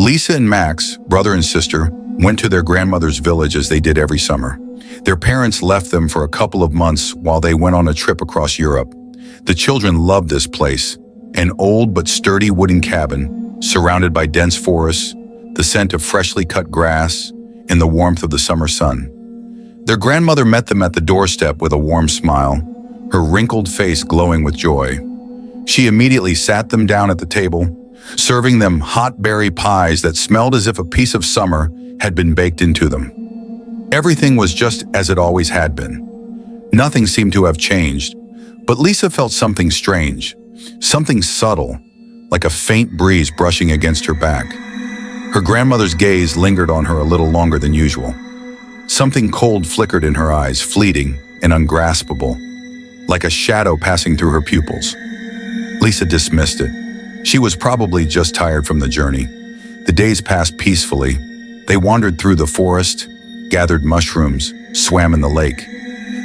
Lisa and Max, brother and sister, went to their grandmother's village as they did every summer. Their parents left them for a couple of months while they went on a trip across Europe. The children loved this place, an old but sturdy wooden cabin, surrounded by dense forests, the scent of freshly cut grass, and the warmth of the summer sun. Their grandmother met them at the doorstep with a warm smile, her wrinkled face glowing with joy. She immediately sat them down at the table, serving them hot berry pies that smelled as if a piece of summer had been baked into them. Everything was just as it always had been. Nothing seemed to have changed, but Lisa felt something strange, something subtle, like a faint breeze brushing against her back. Her grandmother's gaze lingered on her a little longer than usual. Something cold flickered in her eyes, fleeting and ungraspable, like a shadow passing through her pupils. Lisa dismissed it. She was probably just tired from the journey. The days passed peacefully. They wandered through the forest, gathered mushrooms, swam in the lake.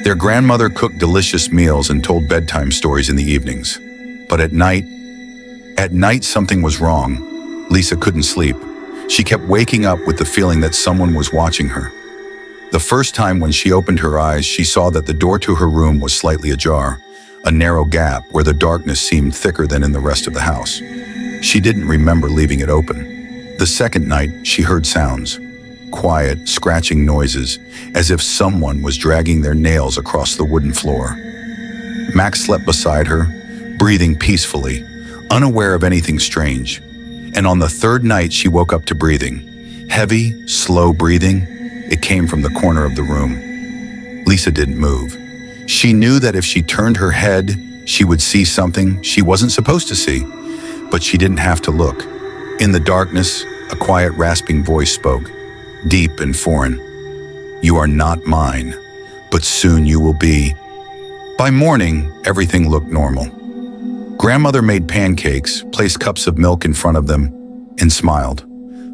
Their grandmother cooked delicious meals and told bedtime stories in the evenings. But at night something was wrong. Lisa couldn't sleep. She kept waking up with the feeling that someone was watching her. The first time when she opened her eyes, she saw that the door to her room was slightly ajar, a narrow gap where the darkness seemed thicker than in the rest of the house. She didn't remember leaving it open. The second night, she heard sounds, quiet, scratching noises, as if someone was dragging their nails across the wooden floor. Max slept beside her, breathing peacefully, unaware of anything strange. And on the third night, she woke up to breathing. Heavy, slow breathing. It came from the corner of the room. Lisa didn't move. She knew that if she turned her head, she would see something she wasn't supposed to see, but she didn't have to look. In the darkness, a quiet, rasping voice spoke, deep and foreign. "You are not mine, but soon you will be." By morning, everything looked normal. Grandmother made pancakes, placed cups of milk in front of them, and smiled.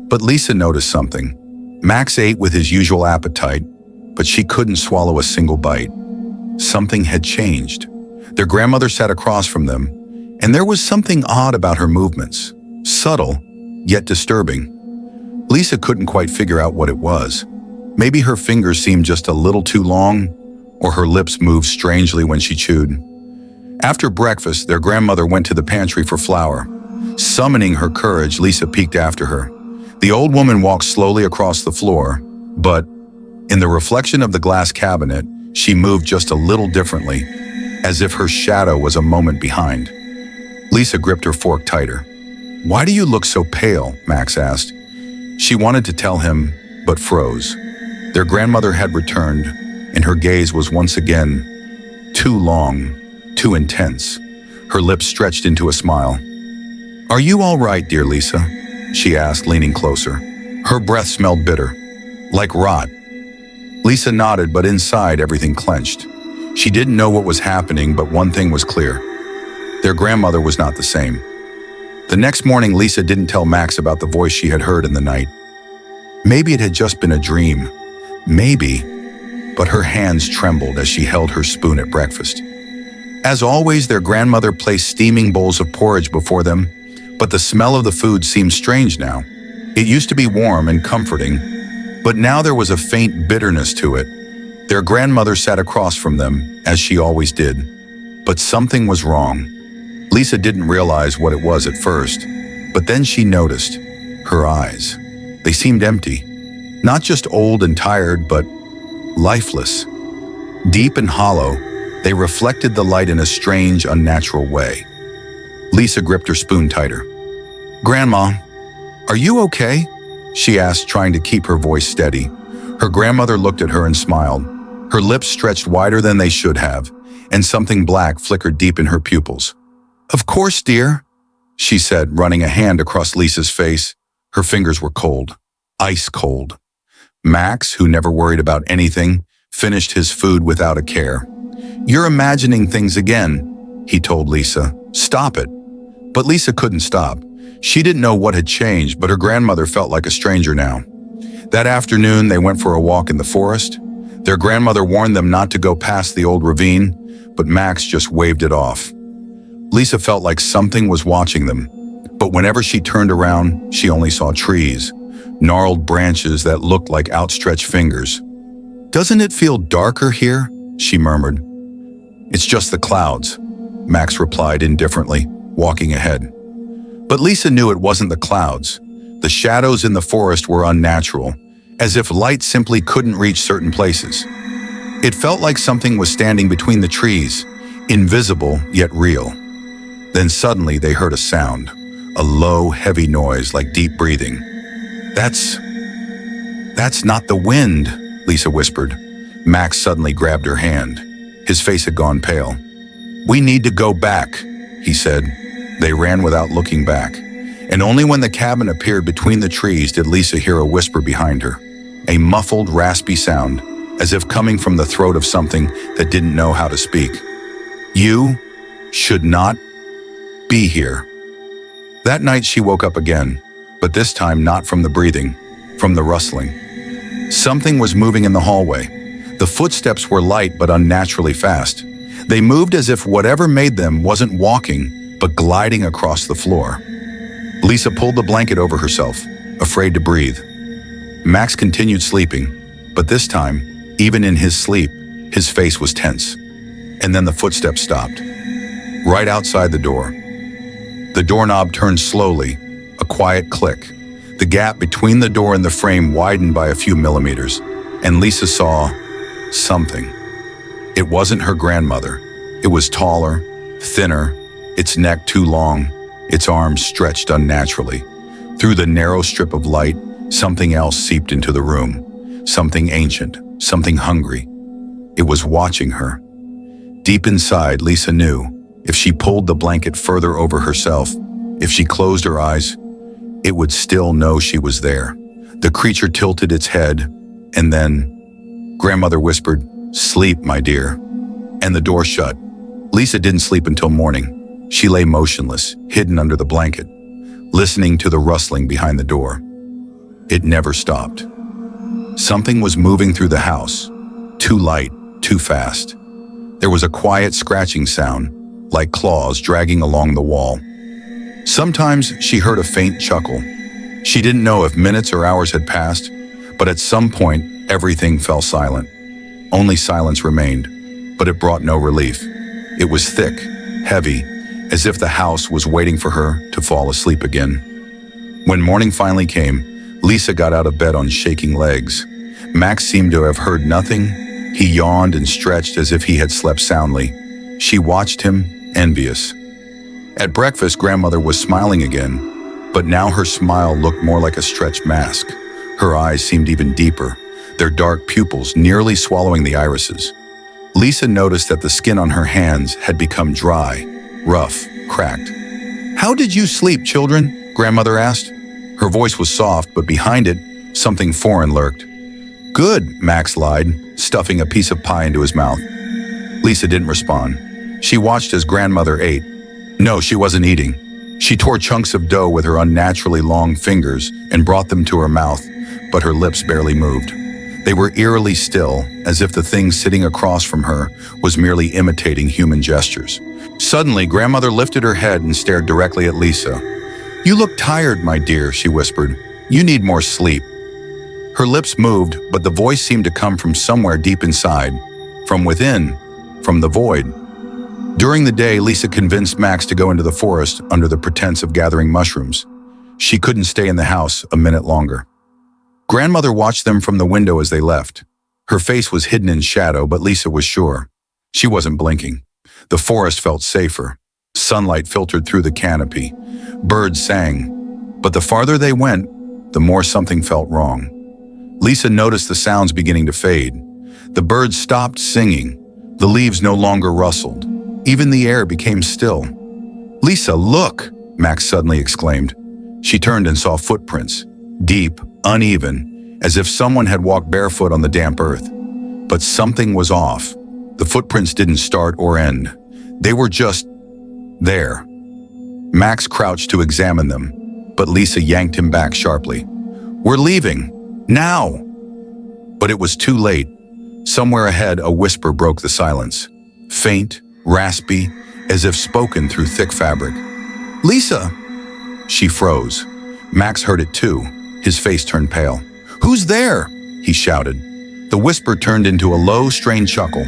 But Lisa noticed something. Max ate with his usual appetite, but she couldn't swallow a single bite. Something had changed. Their grandmother sat across from them, and there was something odd about her movements, subtle, yet disturbing. Lisa couldn't quite figure out what it was. Maybe her fingers seemed just a little too long, or her lips moved strangely when she chewed. After breakfast, their grandmother went to the pantry for flour. Summoning her courage, Lisa peeked after her. The old woman walked slowly across the floor, but in the reflection of the glass cabinet, she moved just a little differently, as if her shadow was a moment behind. Lisa gripped her fork tighter. "Why do you look so pale?" Max asked. She wanted to tell him, but froze. Their grandmother had returned, and her gaze was once again too long, too intense. Her lips stretched into a smile. "Are you all right, dear Lisa?" she asked, leaning closer. Her breath smelled bitter, like rot. Lisa nodded, but inside everything clenched. She didn't know what was happening, but one thing was clear. Their grandmother was not the same. The next morning, Lisa didn't tell Max about the voice she had heard in the night. Maybe it had just been a dream. Maybe, but her hands trembled as she held her spoon at breakfast. As always, their grandmother placed steaming bowls of porridge before them, but the smell of the food seemed strange now. It used to be warm and comforting, but now there was a faint bitterness to it. Their grandmother sat across from them, as she always did. But something was wrong. Lisa didn't realize what it was at first, but then she noticed. Her eyes. They seemed empty. Not just old and tired, but lifeless. Deep and hollow, they reflected the light in a strange, unnatural way. Lisa gripped her spoon tighter. "Grandma, are you okay?" she asked, trying to keep her voice steady. Her grandmother looked at her and smiled. Her lips stretched wider than they should have, and something black flickered deep in her pupils. "Of course, dear," she said, running a hand across Lisa's face. Her fingers were cold, ice cold. Max, who never worried about anything, finished his food without a care. "You're imagining things again," he told Lisa. "Stop it." But Lisa couldn't stop. She didn't know what had changed, but her grandmother felt like a stranger now. That afternoon, they went for a walk in the forest. Their grandmother warned them not to go past the old ravine, but Max just waved it off. Lisa felt like something was watching them, But whenever she turned around, she only saw trees, gnarled branches that looked like outstretched fingers. "Doesn't it feel darker here?" she murmured. "It's just the clouds," Max replied indifferently, walking ahead. But Lisa knew it wasn't the clouds. The shadows in the forest were unnatural, as if light simply couldn't reach certain places. It felt like something was standing between the trees, invisible yet real. Then suddenly they heard a sound, a low, heavy noise like deep breathing. That's not the wind," Lisa whispered. Max suddenly grabbed her hand. His face had gone pale. "We need to go back," he said. They ran without looking back, and only when the cabin appeared between the trees did Lisa hear a whisper behind her, a muffled, raspy sound, as if coming from the throat of something that didn't know how to speak. "You should not be here." That night she woke up again, but this time not from the breathing, from the rustling. Something was moving in the hallway. The footsteps were light but unnaturally fast. They moved as if whatever made them wasn't walking, but gliding across the floor. Lisa pulled the blanket over herself, afraid to breathe. Max continued sleeping, but this time, even in his sleep, his face was tense. And then the footsteps stopped. Right outside the door. The doorknob turned slowly, a quiet click. The gap between the door and the frame widened by a few millimeters, and Lisa saw something. It wasn't her grandmother. It was taller, thinner, its neck too long, its arms stretched unnaturally. Through the narrow strip of light, something else seeped into the room. Something ancient, something hungry. It was watching her. Deep inside, Lisa knew, if she pulled the blanket further over herself, if she closed her eyes, it would still know she was there. The creature tilted its head, and then, Grandmother whispered, "Sleep, my dear." And the door shut. Lisa didn't sleep until morning. She lay motionless, hidden under the blanket, listening to the rustling behind the door. It never stopped. Something was moving through the house, too light, too fast. There was a quiet scratching sound, like claws dragging along the wall. Sometimes she heard a faint chuckle. She didn't know if minutes or hours had passed, but at some point, everything fell silent. Only silence remained, but it brought no relief. It was thick, heavy, as if the house was waiting for her to fall asleep again. When morning finally came, Lisa got out of bed on shaking legs. Max seemed to have heard nothing. He yawned and stretched as if he had slept soundly. She watched him, envious. At breakfast, Grandmother was smiling again, but now her smile looked more like a stretched mask. Her eyes seemed even deeper, their dark pupils nearly swallowing the irises. Lisa noticed that the skin on her hands had become dry, rough, cracked. "How did you sleep, children?" Grandmother asked. Her voice was soft, but behind it, something foreign lurked. "Good," Max lied, stuffing a piece of pie into his mouth. Lisa didn't respond. She watched as Grandmother ate. No, she wasn't eating. She tore chunks of dough with her unnaturally long fingers and brought them to her mouth, but her lips barely moved. They were eerily still, as if the thing sitting across from her was merely imitating human gestures. Suddenly, Grandmother lifted her head and stared directly at Lisa. "You look tired, my dear," she whispered. "You need more sleep." Her lips moved, but the voice seemed to come from somewhere deep inside, from within, from the void. During the day, Lisa convinced Max to go into the forest under the pretense of gathering mushrooms. She couldn't stay in the house a minute longer. Grandmother watched them from the window as they left. Her face was hidden in shadow, but Lisa was sure. She wasn't blinking. The forest felt safer. Sunlight filtered through the canopy. Birds sang. But the farther they went, the more something felt wrong. Lisa noticed the sounds beginning to fade. The birds stopped singing. The leaves no longer rustled. Even the air became still. "Lisa, look!" Max suddenly exclaimed. She turned and saw footprints, deep, uneven, as if someone had walked barefoot on the damp earth. But something was off. The footprints didn't start or end. They were just there. Max crouched to examine them, but Lisa yanked him back sharply. "We're leaving. Now!" But it was too late. Somewhere ahead, a whisper broke the silence. Faint, raspy, as if spoken through thick fabric. "Lisa!" She froze. Max heard it too. His face turned pale. "Who's there?" he shouted. The whisper turned into a low, strained chuckle.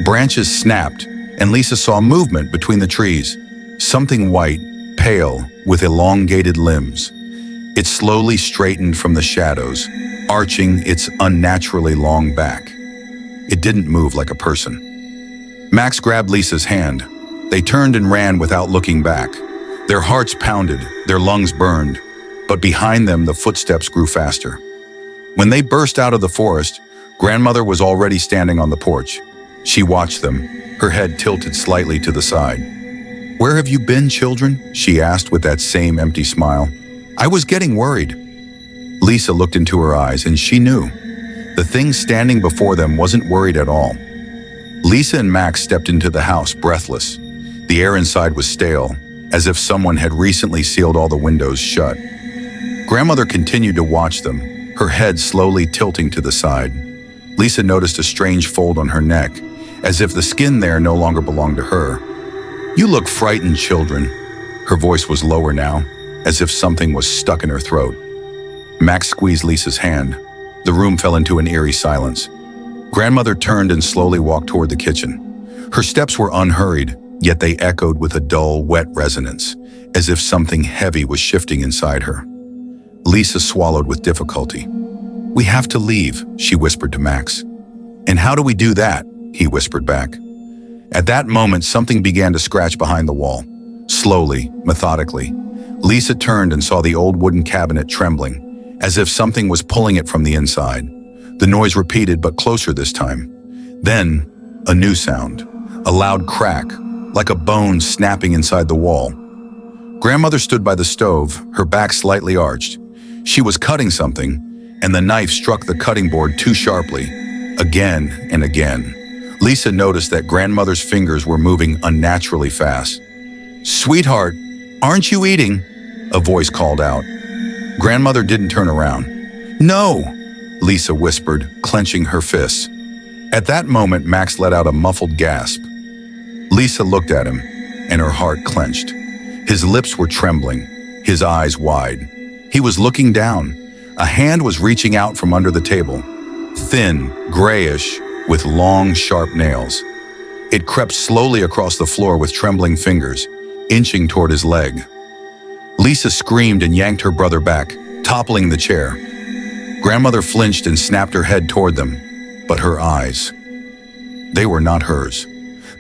Branches snapped, and Lisa saw movement between the trees. Something white, pale, with elongated limbs. It slowly straightened from the shadows, arching its unnaturally long back. It didn't move like a person. Max grabbed Lisa's hand. They turned and ran without looking back. Their hearts pounded, their lungs burned, but behind them the footsteps grew faster. When they burst out of the forest, Grandmother was already standing on the porch. She watched them, her head tilted slightly to the side. "Where have you been, children?" she asked with that same empty smile. "I was getting worried." Lisa looked into her eyes and she knew. The thing standing before them wasn't worried at all. Lisa and Max stepped into the house, breathless. The air inside was stale, as if someone had recently sealed all the windows shut. Grandmother continued to watch them, her head slowly tilting to the side. Lisa noticed a strange fold on her neck, as if the skin there no longer belonged to her. "You look frightened, children." Her voice was lower now, as if something was stuck in her throat. Max squeezed Lisa's hand. The room fell into an eerie silence. Grandmother turned and slowly walked toward the kitchen. Her steps were unhurried, yet they echoed with a dull, wet resonance, as if something heavy was shifting inside her. Lisa swallowed with difficulty. "We have to leave," she whispered to Max. "And how do we do that?" he whispered back. At that moment, something began to scratch behind the wall. Slowly, methodically, Lisa turned and saw the old wooden cabinet trembling, as if something was pulling it from the inside. The noise repeated, but closer this time. Then, a new sound, a loud crack, like a bone snapping inside the wall. Grandmother stood by the stove, her back slightly arched. She was cutting something, and the knife struck the cutting board too sharply, again and again. Lisa noticed that Grandmother's fingers were moving unnaturally fast. "Sweetheart, aren't you eating?" a voice called out. Grandmother didn't turn around. "No!" Lisa whispered, clenching her fists. At that moment, Max let out a muffled gasp. Lisa looked at him, and her heart clenched. His lips were trembling, his eyes wide. He was looking down. A hand was reaching out from under the table, thin, grayish, with long, sharp nails. It crept slowly across the floor with trembling fingers, inching toward his leg. Lisa screamed and yanked her brother back, toppling the chair. Grandmother flinched and snapped her head toward them, but her eyes, they were not hers.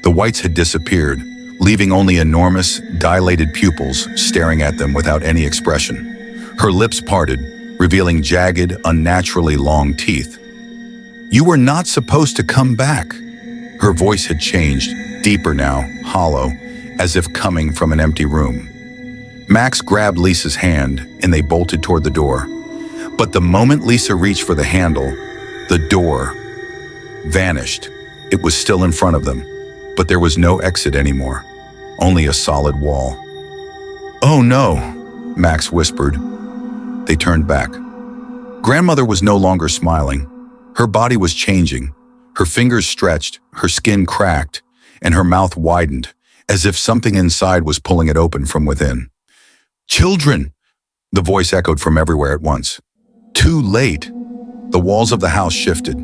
The whites had disappeared, leaving only enormous, dilated pupils staring at them without any expression. Her lips parted, revealing jagged, unnaturally long teeth. "You were not supposed to come back." Her voice had changed, deeper now, hollow, as if coming from an empty room. Max grabbed Lisa's hand, and they bolted toward the door. But the moment Lisa reached for the handle, the door vanished. It was still in front of them, but there was no exit anymore, only a solid wall. "Oh no," Max whispered. They turned back. Grandmother was no longer smiling. Her body was changing. Her fingers stretched, her skin cracked, and her mouth widened, as if something inside was pulling it open from within. "Children!" The voice echoed from everywhere at once. Too late. The walls of the house shifted.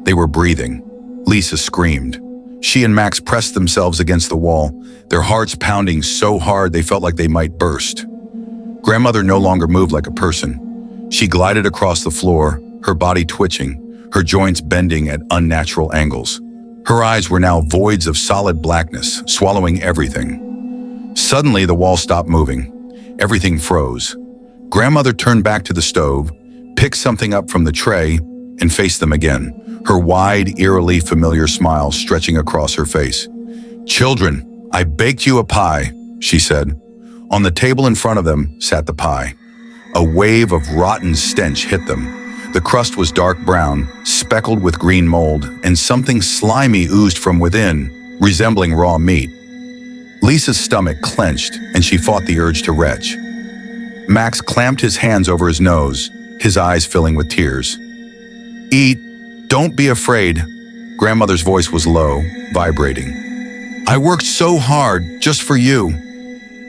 They were breathing. Lisa screamed. She and Max pressed themselves against the wall, their hearts pounding so hard they felt like they might burst. Grandmother no longer moved like a person. She glided across the floor, her body twitching, her joints bending at unnatural angles. Her eyes were now voids of solid blackness, swallowing everything. Suddenly, the wall stopped moving. Everything froze. Grandmother turned back to the stove, picked something up from the tray, and faced them again, her wide, eerily familiar smile stretching across her face. "Children, I baked you a pie," she said. On the table in front of them sat the pie. A wave of rotten stench hit them. The crust was dark brown, speckled with green mold, and something slimy oozed from within, resembling raw meat. Lisa's stomach clenched, and she fought the urge to retch. Max clamped his hands over his nose, his eyes filling with tears. "Eat, don't be afraid." Grandmother's voice was low, vibrating. "I worked so hard, just for you."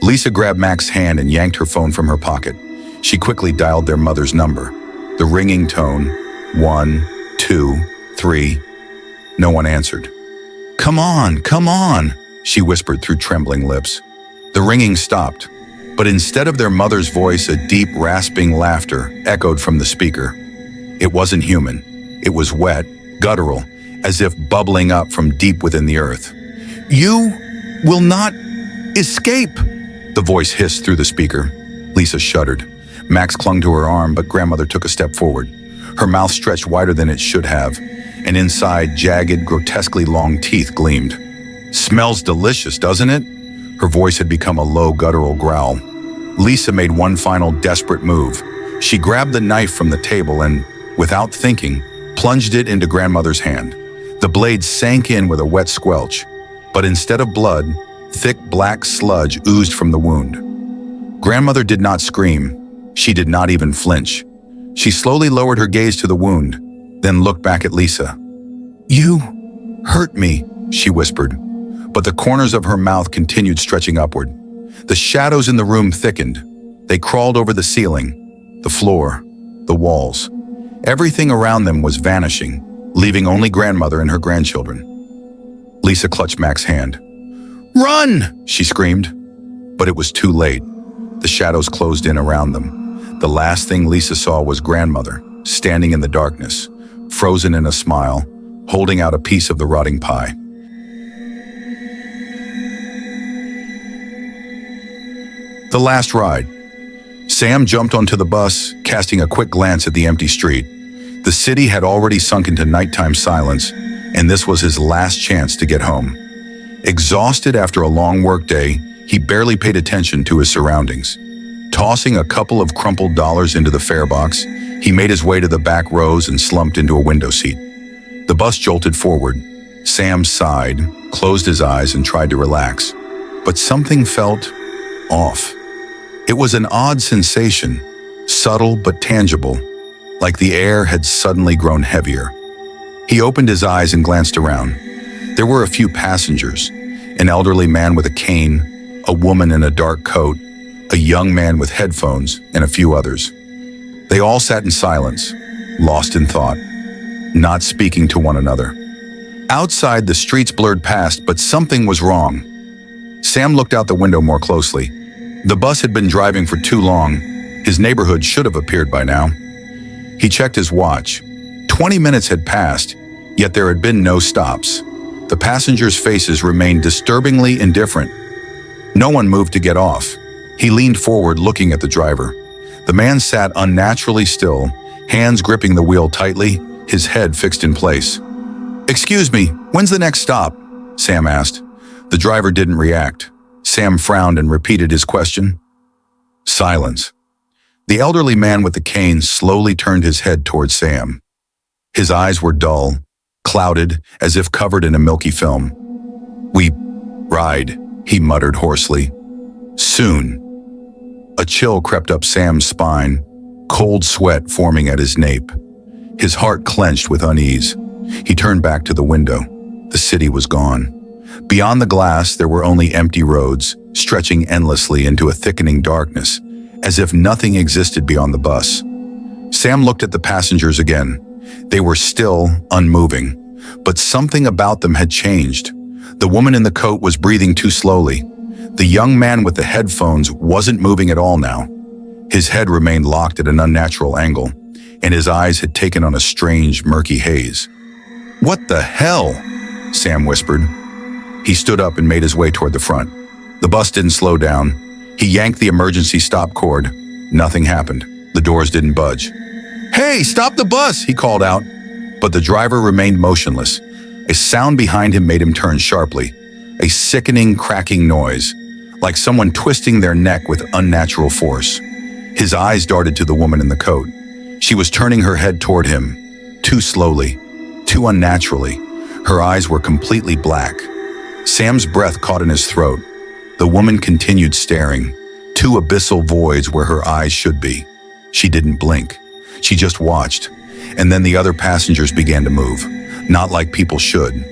Lisa grabbed Max's hand and yanked her phone from her pocket. She quickly dialed their mother's number. The ringing tone, 1, 2, 3. No one answered. Come on, she whispered through trembling lips. The ringing stopped, but instead of their mother's voice, a deep, rasping laughter echoed from the speaker. It wasn't human. It was wet, guttural, as if bubbling up from deep within the earth. You will not escape, the voice hissed through the speaker. Lisa shuddered. Max clung to her arm, but grandmother took a step forward. Her mouth stretched wider than it should have, and inside, jagged, grotesquely long teeth gleamed. Smells delicious, doesn't it? Her voice had become a low, guttural growl. Lisa made one final desperate move. She grabbed the knife from the table and, without thinking, plunged it into grandmother's hand. The blade sank in with a wet squelch, but instead of blood, thick black sludge oozed from the wound. Grandmother did not scream. She did not even flinch. She slowly lowered her gaze to the wound, then looked back at Lisa. You hurt me, she whispered, but the corners of her mouth continued stretching upward. The shadows in the room thickened. They crawled over the ceiling, the floor, the walls. Everything around them was vanishing, leaving only grandmother and her grandchildren. Lisa clutched Max's hand. Run, she screamed, but it was too late. The shadows closed in around them. The last thing Lisa saw was grandmother, standing in the darkness, frozen in a smile, holding out a piece of the rotting pie. The last ride. Sam jumped onto the bus, casting a quick glance at the empty street. The city had already sunk into nighttime silence, and this was his last chance to get home. Exhausted after a long workday, he barely paid attention to his surroundings. Tossing a couple of crumpled dollars into the fare box, he made his way to the back rows and slumped into a window seat. The bus jolted forward. Sam sighed, closed his eyes, and tried to relax. But something felt off. It was an odd sensation, subtle but tangible, like the air had suddenly grown heavier. He opened his eyes and glanced around. There were a few passengers, an elderly man with a cane, a woman in a dark coat, a young man with headphones, and a few others. They all sat in silence, lost in thought, not speaking to one another. Outside, the streets blurred past, but something was wrong. Sam looked out the window more closely. The bus had been driving for too long. His neighborhood should have appeared by now. He checked his watch. 20 minutes had passed, yet there had been no stops. The passengers' faces remained disturbingly indifferent. No one moved to get off. He leaned forward, looking at the driver. The man sat unnaturally still, hands gripping the wheel tightly, his head fixed in place. "Excuse me, when's the next stop?" Sam asked. The driver didn't react. Sam frowned and repeated his question. Silence. The elderly man with the cane slowly turned his head towards Sam. His eyes were dull, clouded, as if covered in a milky film. "We ride," he muttered hoarsely. "Soon." A chill crept up Sam's spine, cold sweat forming at his nape. His heart clenched with unease. He turned back to the window. The city was gone. Beyond the glass, there were only empty roads, stretching endlessly into a thickening darkness, as if nothing existed beyond the bus. Sam looked at the passengers again. They were still unmoving, but something about them had changed. The woman in the coat was breathing too slowly. The young man with the headphones wasn't moving at all now. His head remained locked at an unnatural angle, and his eyes had taken on a strange, murky haze. "What the hell?" Sam whispered. He stood up and made his way toward the front. The bus didn't slow down. He yanked the emergency stop cord. Nothing happened. The doors didn't budge. "Hey, stop the bus!" he called out. But the driver remained motionless. A sound behind him made him turn sharply. A sickening, cracking noise, like someone twisting their neck with unnatural force. His eyes darted to the woman in the coat. She was turning her head toward him, too slowly, too unnaturally. Her eyes were completely black. Sam's breath caught in his throat. The woman continued staring, two abyssal voids where her eyes should be. She didn't blink. She just watched, and then the other passengers began to move, not like people should.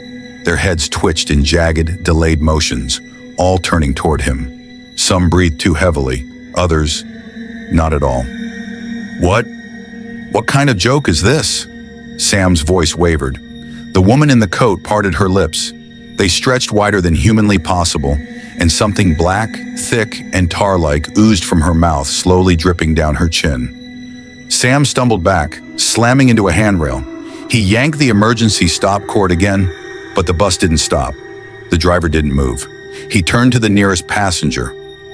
Their heads twitched in jagged, delayed motions, all turning toward him. Some breathed too heavily, others, not at all. What? What kind of joke is this? Sam's voice wavered. The woman in the coat parted her lips. They stretched wider than humanly possible, and something black, thick, and tar-like oozed from her mouth, slowly dripping down her chin. Sam stumbled back, slamming into a handrail. He yanked the emergency stop cord again, but the bus didn't stop. The driver didn't move. He turned to the nearest passenger,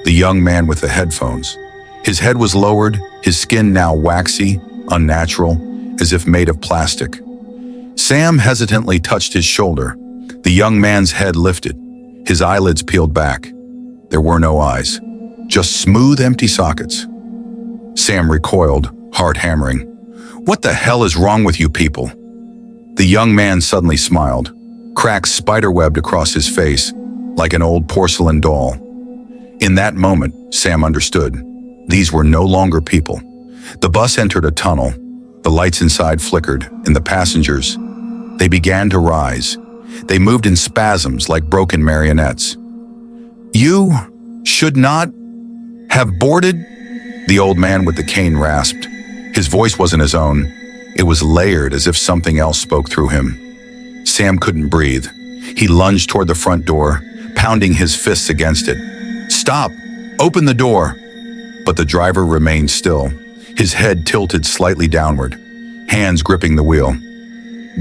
the young man with the headphones. His head was lowered, his skin now waxy, unnatural, as if made of plastic. Sam hesitantly touched his shoulder. The young man's head lifted. His eyelids peeled back. There were no eyes, just smooth, empty sockets. Sam recoiled, heart hammering. What the hell is wrong with you people? The young man suddenly smiled. Cracks spiderwebbed across his face, like an old porcelain doll. In that moment, Sam understood. These were no longer people. The bus entered a tunnel. The lights inside flickered, and the passengers, they began to rise. They moved in spasms like broken marionettes. You should not have boarded, the old man with the cane rasped. His voice wasn't his own. It was layered as if something else spoke through him. Sam couldn't breathe. He lunged toward the front door, pounding his fists against it. Stop! Open the door! But the driver remained still, his head tilted slightly downward, hands gripping the wheel.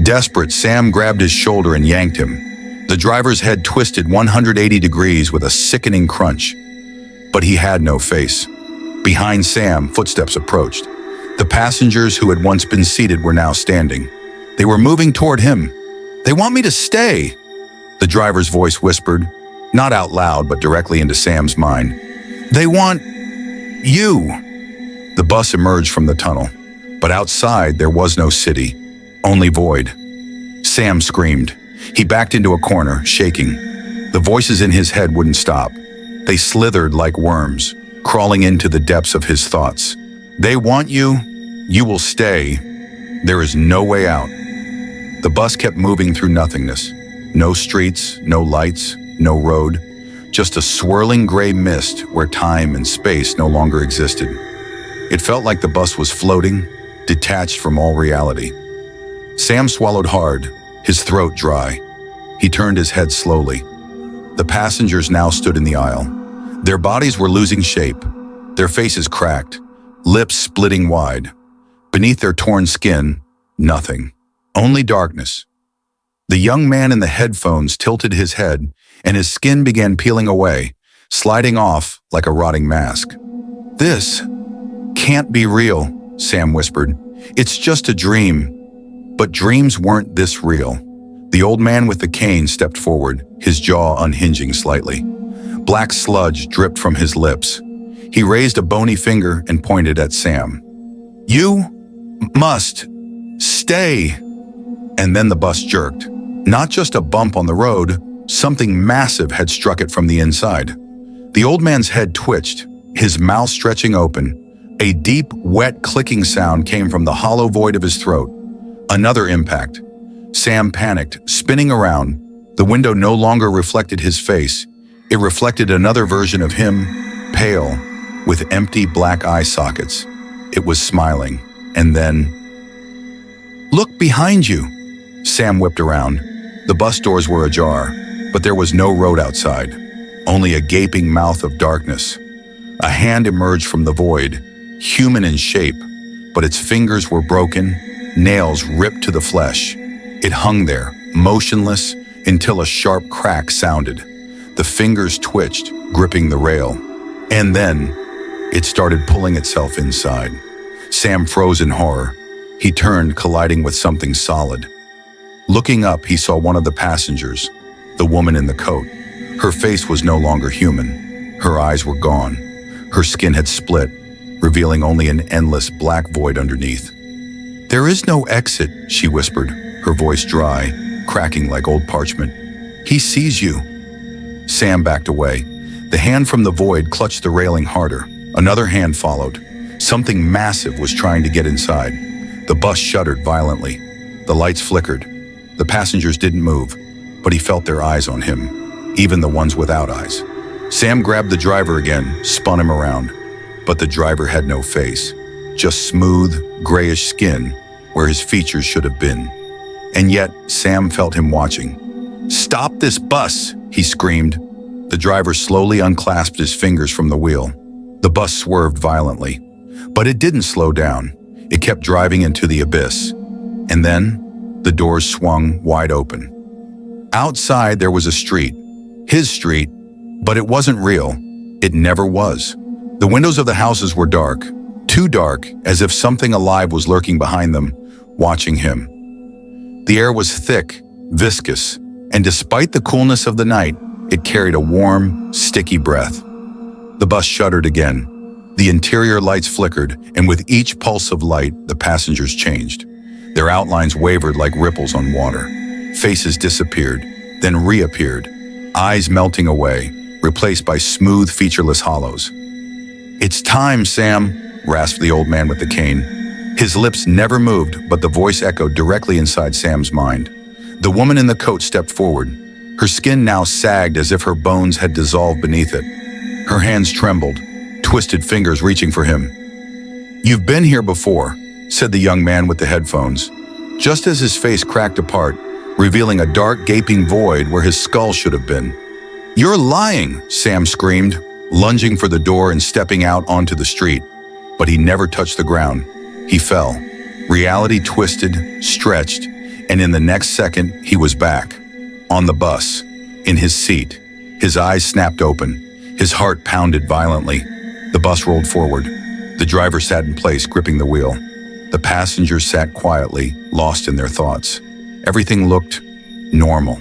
Desperate, Sam grabbed his shoulder and yanked him. The driver's head twisted 180 degrees with a sickening crunch. But he had no face. Behind Sam, footsteps approached. The passengers who had once been seated were now standing. They were moving toward him. They want me to stay, the driver's voice whispered, not out loud but directly into Sam's mind. They want you. The bus emerged from the tunnel, but outside there was no city, only void. Sam screamed. He backed into a corner, shaking. The voices in his head wouldn't stop. They slithered like worms, crawling into the depths of his thoughts. They want you. You will stay. There is no way out. The bus kept moving through nothingness. No streets, no lights, no road. Just a swirling gray mist where time and space no longer existed. It felt like the bus was floating, detached from all reality. Sam swallowed hard, his throat dry. He turned his head slowly. The passengers now stood in the aisle. Their bodies were losing shape, their faces cracked, lips splitting wide. Beneath their torn skin, nothing, only darkness. The young man in the headphones tilted his head, and his skin began peeling away, sliding off like a rotting mask. This can't be real, Sam whispered. It's just a dream. But dreams weren't this real. The old man with the cane stepped forward, his jaw unhinging slightly. Black sludge dripped from his lips. He raised a bony finger and pointed at Sam. You must stay. And then the bus jerked. Not just a bump on the road, something massive had struck it from the inside. The old man's head twitched, his mouth stretching open. A deep, wet clicking sound came from the hollow void of his throat. Another impact. Sam panicked, spinning around. The window no longer reflected his face. It reflected another version of him, pale, with empty black eye sockets. It was smiling. And then, "Look behind you!" Sam whipped around. The bus doors were ajar, but there was no road outside, only a gaping mouth of darkness. A hand emerged from the void, human in shape, but its fingers were broken, nails ripped to the flesh. It hung there, motionless, until a sharp crack sounded. The fingers twitched, gripping the rail. And then, it started pulling itself inside. Sam froze in horror. He turned, colliding with something solid. Looking up, he saw one of the passengers, the woman in the coat. Her face was no longer human. Her eyes were gone. Her skin had split, revealing only an endless black void underneath. "There is no exit," she whispered, her voice dry, cracking like old parchment. "He sees you." Sam backed away. The hand from the void clutched the railing harder. Another hand followed. Something massive was trying to get inside. The bus shuddered violently. The lights flickered. The passengers didn't move, but he felt their eyes on him, even the ones without eyes. Sam grabbed the driver again, spun him around. But the driver had no face, just smooth, grayish skin where his features should have been. And yet, Sam felt him watching. "Stop this bus!" he screamed. The driver slowly unclasped his fingers from the wheel. The bus swerved violently, but it didn't slow down. It kept driving into the abyss. And then, the doors swung wide open. Outside, there was a street. His street, but it wasn't real. It never was. The windows of the houses were dark, too dark, as if something alive was lurking behind them, watching him. The air was thick, viscous, and despite the coolness of the night, it carried a warm, sticky breath. The bus shuddered again. The interior lights flickered, and with each pulse of light, the passengers changed. Their outlines wavered like ripples on water. Faces disappeared, then reappeared, eyes melting away, replaced by smooth, featureless hollows. "It's time, Sam," rasped the old man with the cane. His lips never moved, but the voice echoed directly inside Sam's mind. The woman in the coat stepped forward. Her skin now sagged as if her bones had dissolved beneath it. Her hands trembled, twisted fingers reaching for him. "You've been here before," said the young man with the headphones, just as his face cracked apart, revealing a dark, gaping void where his skull should have been. "You're lying," Sam screamed, lunging for the door and stepping out onto the street. But he never touched the ground. He fell. Reality twisted, stretched, and in the next second, he was back. On the bus, in his seat. His eyes snapped open. His heart pounded violently. The bus rolled forward. The driver sat in place, gripping the wheel. The passengers sat quietly, lost in their thoughts. Everything looked normal.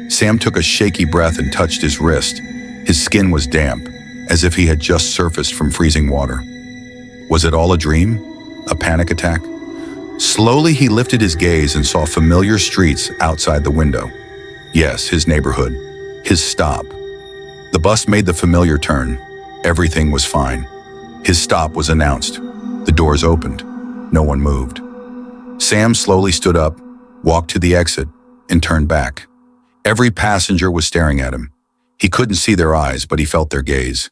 Sam took a shaky breath and touched his wrist. His skin was damp, as if he had just surfaced from freezing water. Was it all a dream? A panic attack? Slowly, he lifted his gaze and saw familiar streets outside the window. Yes, his neighborhood. His stop. The bus made the familiar turn. Everything was fine. His stop was announced. The doors opened. No one moved. Sam slowly stood up, walked to the exit, and turned back. Every passenger was staring at him. He couldn't see their eyes, but he felt their gaze.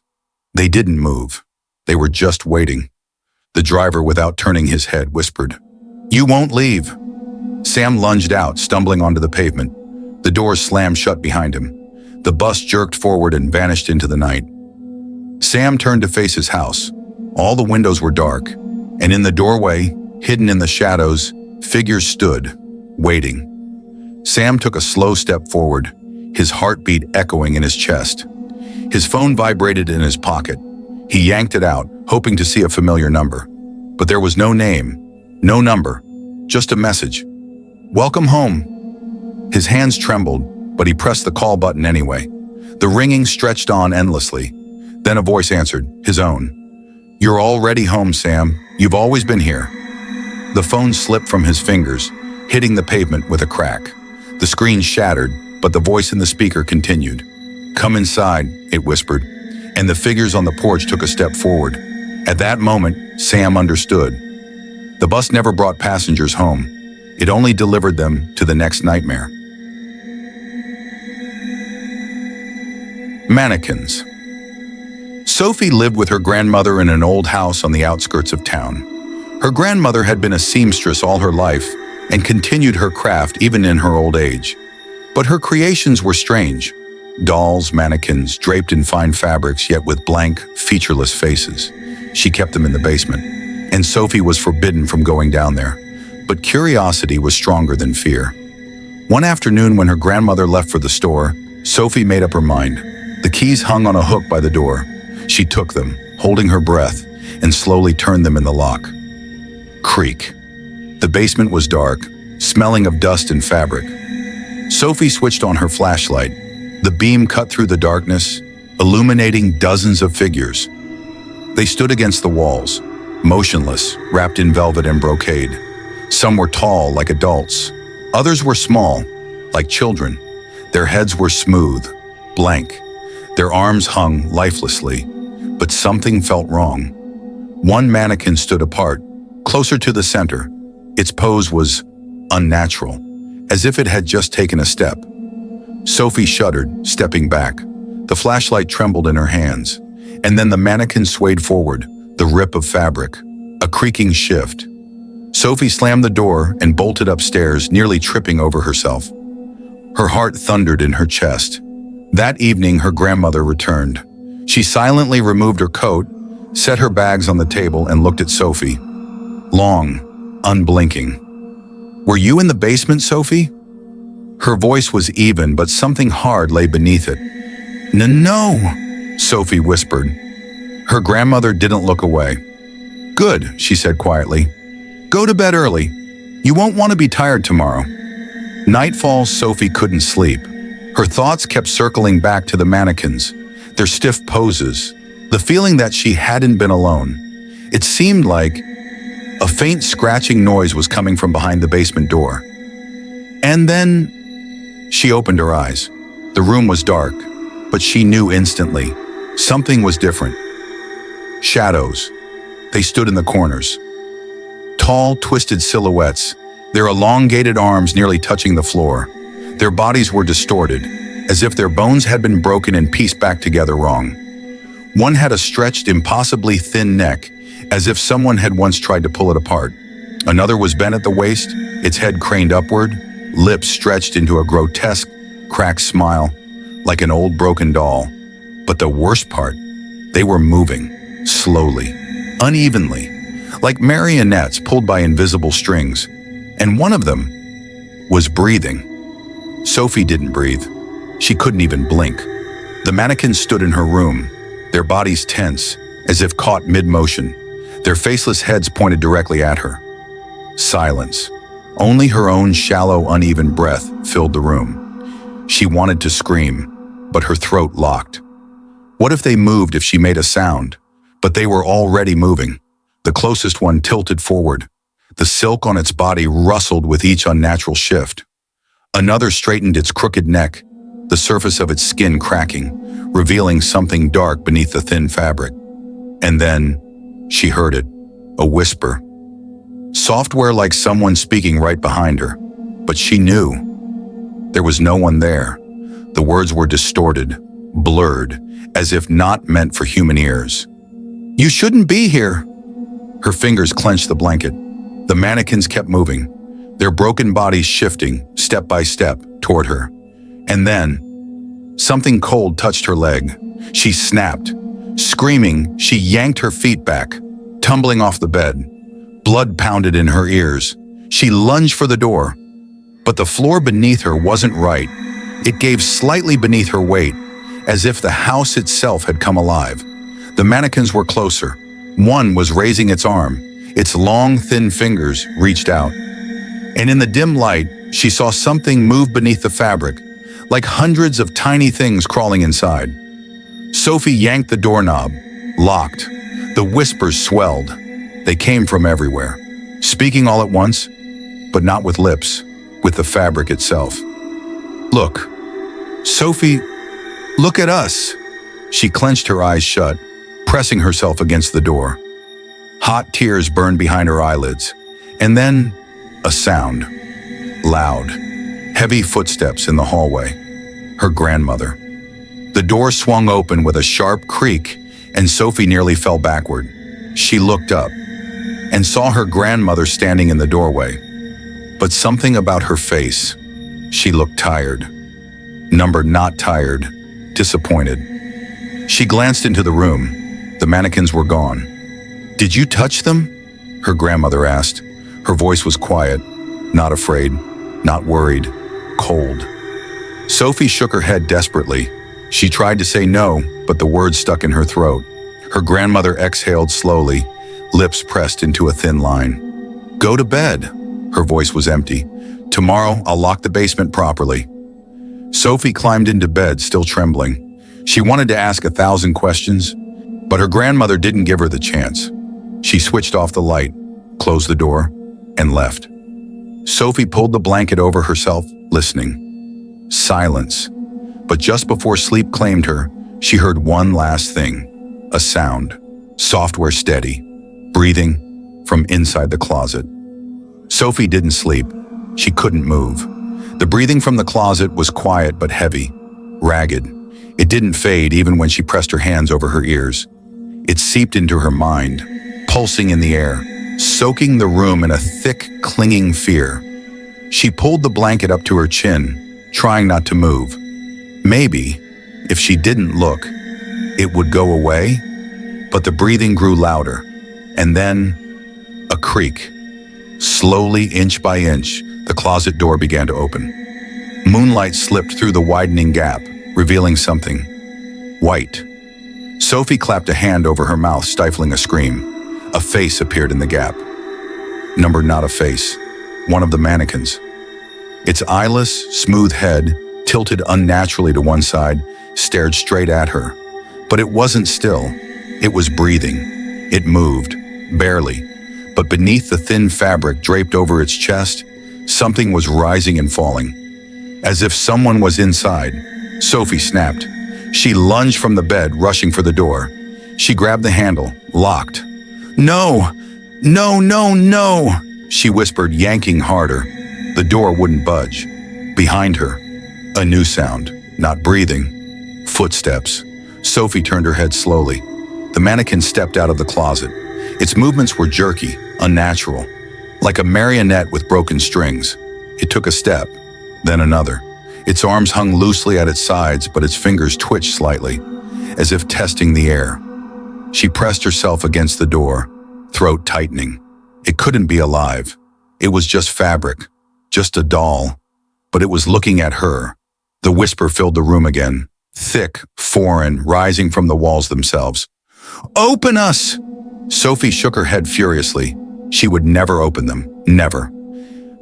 They didn't move. They were just waiting. The driver, without turning his head, whispered, "You won't leave." Sam lunged out, stumbling onto the pavement. The doors slammed shut behind him. The bus jerked forward and vanished into the night. Sam turned to face his house. All the windows were dark, and in the doorway, hidden in the shadows, figures stood, waiting. Sam took a slow step forward, his heartbeat echoing in his chest. His phone vibrated in his pocket. He yanked it out, hoping to see a familiar number. But there was no name, no number, just a message. "Welcome home." His hands trembled, but he pressed the call button anyway. The ringing stretched on endlessly. Then a voice answered, his own. "You're already home, Sam. You've always been here." The phone slipped from his fingers, hitting the pavement with a crack. The screen shattered, but the voice in the speaker continued. "Come inside," it whispered, and the figures on the porch took a step forward. At that moment, Sam understood. The bus never brought passengers home. It only delivered them to the next nightmare. Mannequins. Sophie lived with her grandmother in an old house on the outskirts of town. Her grandmother had been a seamstress all her life and continued her craft even in her old age. But her creations were strange. Dolls, mannequins, draped in fine fabrics, yet with blank, featureless faces. She kept them in the basement, and Sophie was forbidden from going down there. But curiosity was stronger than fear. One afternoon when her grandmother left for the store, Sophie made up her mind. The keys hung on a hook by the door. She took them, holding her breath, and slowly turned them in the lock. Creak. The basement was dark, smelling of dust and fabric. Sophie switched on her flashlight. The beam cut through the darkness, illuminating dozens of figures. They stood against the walls, motionless, wrapped in velvet and brocade. Some were tall, like adults. Others were small, like children. Their heads were smooth, blank. Their arms hung lifelessly, but something felt wrong. One mannequin stood apart, closer to the center. Its pose was unnatural, as if it had just taken a step. Sophie shuddered, stepping back. The flashlight trembled in her hands, and then the mannequin swayed forward, the rip of fabric, a creaking shift. Sophie slammed the door and bolted upstairs, nearly tripping over herself. Her heart thundered in her chest. That evening, her grandmother returned. She silently removed her coat, set her bags on the table, and looked at Sophie. Long, unblinking. "Were you in the basement, Sophie?" Her voice was even, but something hard lay beneath it. No, Sophie whispered. Her grandmother didn't look away. "Good," she said quietly. "Go to bed early. You won't want to be tired tomorrow." Nightfall, Sophie couldn't sleep. Her thoughts kept circling back to the mannequins, their stiff poses, the feeling that she hadn't been alone. It seemed like a faint scratching noise was coming from behind the basement door. And then she opened her eyes. The room was dark, but she knew instantly something was different. Shadows. They stood in the corners. Tall, twisted silhouettes, their elongated arms nearly touching the floor. Their bodies were distorted, as if their bones had been broken and pieced back together wrong. One had a stretched, impossibly thin neck, as if someone had once tried to pull it apart. Another was bent at the waist, its head craned upward, lips stretched into a grotesque, cracked smile, like an old broken doll. But the worst part, they were moving, slowly, unevenly, like marionettes pulled by invisible strings. And one of them was breathing. Sophie didn't breathe. She couldn't even blink. The mannequins stood in her room, their bodies tense, as if caught mid-motion, their faceless heads pointed directly at her. Silence. Only her own shallow, uneven breath filled the room. She wanted to scream, but her throat locked. What if they moved if she made a sound? But they were already moving. The closest one tilted forward. The silk on its body rustled with each unnatural shift. Another straightened its crooked neck, the surface of its skin cracking, revealing something dark beneath the thin fabric. And then she heard it, a whisper. Software like someone speaking right behind her, but she knew. There was no one there. The words were distorted, blurred, as if not meant for human ears. "You shouldn't be here." Her fingers clenched the blanket. The mannequins kept moving, their broken bodies shifting, step by step, toward her. And then, something cold touched her leg. She snapped. Screaming, she yanked her feet back, tumbling off the bed. Blood pounded in her ears. She lunged for the door. But the floor beneath her wasn't right. It gave slightly beneath her weight, as if the house itself had come alive. The mannequins were closer. One was raising its arm. Its long, thin fingers reached out. And in the dim light, she saw something move beneath the fabric, like hundreds of tiny things crawling inside. Sophie yanked the doorknob, locked. The whispers swelled. They came from everywhere, speaking all at once, but not with lips, with the fabric itself. "Look, Sophie, look at us." She clenched her eyes shut, pressing herself against the door. Hot tears burned behind her eyelids. And then, a sound. Loud, heavy footsteps in the hallway. Her grandmother. The door swung open with a sharp creak, and Sophie nearly fell backward. She looked up and saw her grandmother standing in the doorway. But something about her face. She looked tired. Numbered not tired, disappointed. She glanced into the room. The mannequins were gone. "Did you touch them?" her grandmother asked. Her voice was quiet, not afraid, not worried, cold. Sophie shook her head desperately. She tried to say no, but the words stuck in her throat. Her grandmother exhaled slowly, lips pressed into a thin line. "Go to bed." Her voice was empty. "Tomorrow, I'll lock the basement properly." Sophie climbed into bed, still trembling. She wanted to ask 1,000 questions, but her grandmother didn't give her the chance. She switched off the light, closed the door, and left. Sophie pulled the blanket over herself, listening. Silence. But just before sleep claimed her, she heard one last thing. A sound. Software steady. Breathing from inside the closet. Sophie didn't sleep. She couldn't move. The breathing from the closet was quiet but heavy, ragged. It didn't fade even when she pressed her hands over her ears. It seeped into her mind, pulsing in the air, soaking the room in a thick, clinging fear. She pulled the blanket up to her chin, trying not to move. Maybe, if she didn't look, it would go away, but the breathing grew louder, and then a creak. Slowly, inch by inch, the closet door began to open. Moonlight slipped through the widening gap, revealing something white. Sophie clapped a hand over her mouth, stifling a scream. A face appeared in the gap. Numbered, not a face, one of the mannequins. Its eyeless, smooth head, tilted unnaturally to one side, stared straight at her. But it wasn't still. It was breathing. It moved, barely. But beneath the thin fabric draped over its chest, something was rising and falling. As if someone was inside. Sophie snapped. She lunged from the bed, rushing for the door. She grabbed the handle, locked. "No! No, no, no!" she whispered, yanking harder. The door wouldn't budge. Behind her, a new sound, not breathing. Footsteps. Sophie turned her head slowly. The mannequin stepped out of the closet. Its movements were jerky, unnatural, like a marionette with broken strings. It took a step, then another. Its arms hung loosely at its sides, but its fingers twitched slightly, as if testing the air. She pressed herself against the door, throat tightening. It couldn't be alive. It was just fabric, just a doll, but it was looking at her. The whisper filled the room again, thick, foreign, rising from the walls themselves. "Open us!" Sophie shook her head furiously. She would never open them, never.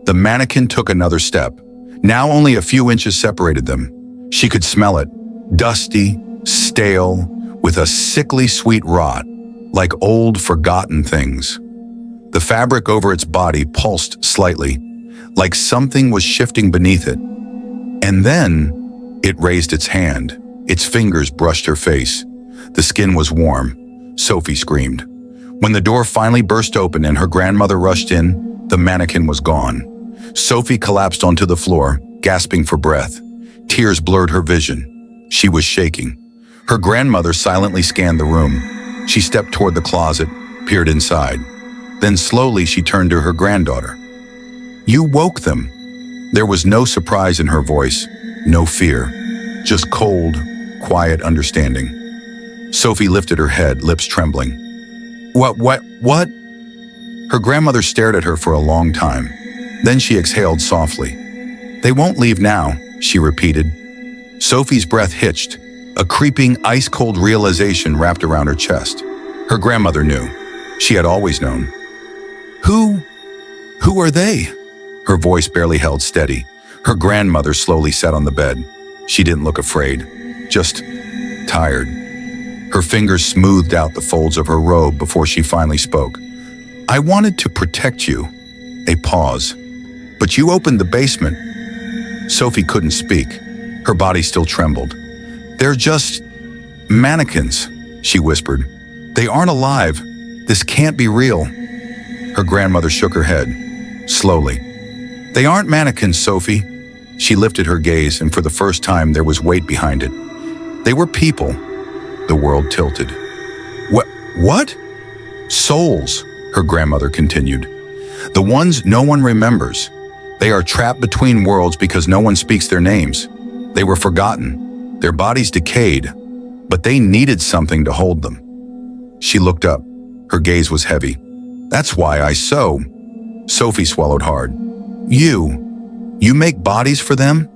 The mannequin took another step. Now only a few inches separated them. She could smell it, dusty, stale, with a sickly sweet rot, like old, forgotten things. The fabric over its body pulsed slightly, like something was shifting beneath it. And then, it raised its hand. Its fingers brushed her face. The skin was warm. Sophie screamed. When the door finally burst open and her grandmother rushed in, the mannequin was gone. Sophie collapsed onto the floor, gasping for breath. Tears blurred her vision. She was shaking. Her grandmother silently scanned the room. She stepped toward the closet, peered inside. Then slowly she turned to her granddaughter. "You woke them." There was no surprise in her voice, no fear, just cold, quiet understanding. Sophie lifted her head, lips trembling. What? Her grandmother stared at her for a long time. Then she exhaled softly. "They won't leave now," she repeated. Sophie's breath hitched. A creeping, ice-cold realization wrapped around her chest. Her grandmother knew. She had always known. Who are they?" Her voice barely held steady. Her grandmother slowly sat on the bed. She didn't look afraid, just tired. Her fingers smoothed out the folds of her robe before she finally spoke. "I wanted to protect you." A pause. "But you opened the basement." Sophie couldn't speak. Her body still trembled. "They're just mannequins," she whispered. "They aren't alive. This can't be real." Her grandmother shook her head, slowly. "They aren't mannequins, Sophie." She lifted her gaze, and for the first time there was weight behind it. "They were people." The world tilted. What? "Souls," her grandmother continued. "The ones no one remembers. They are trapped between worlds because no one speaks their names. They were forgotten. Their bodies decayed, but they needed something to hold them." She looked up. Her gaze was heavy. "That's why I sew." Sophie swallowed hard. You make bodies for them?"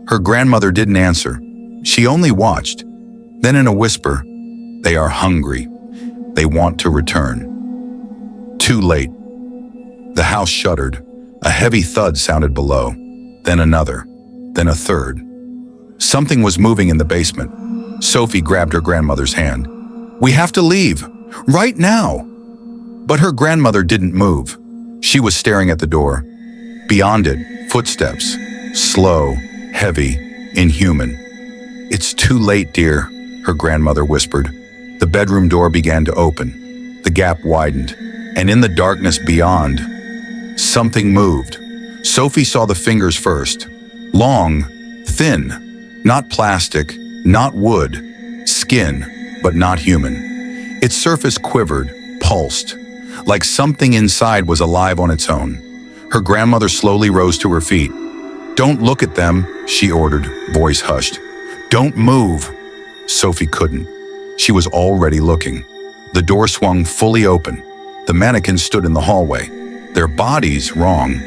Her grandmother didn't answer. She only watched. Then in a whisper, "They are hungry. They want to return." Too late. The house shuddered. A heavy thud sounded below. Then another. Then a third. Something was moving in the basement. Sophie grabbed her grandmother's hand. "We have to leave. Right now." But her grandmother didn't move. She was staring at the door. Beyond it, footsteps. Slow, heavy, inhuman. "It's too late, dear," her grandmother whispered. The bedroom door began to open. The gap widened, and in the darkness beyond, something moved. Sophie saw the fingers first. Long, thin, not plastic, Not wood, skin, but not human. Its surface quivered, pulsed, like something inside was alive on its own. Her grandmother slowly rose to her feet. "Don't look at them," she ordered, voice hushed. "Don't move." Sophie couldn't. She was already looking. The door swung fully open. The mannequins stood in the hallway, their bodies wrong.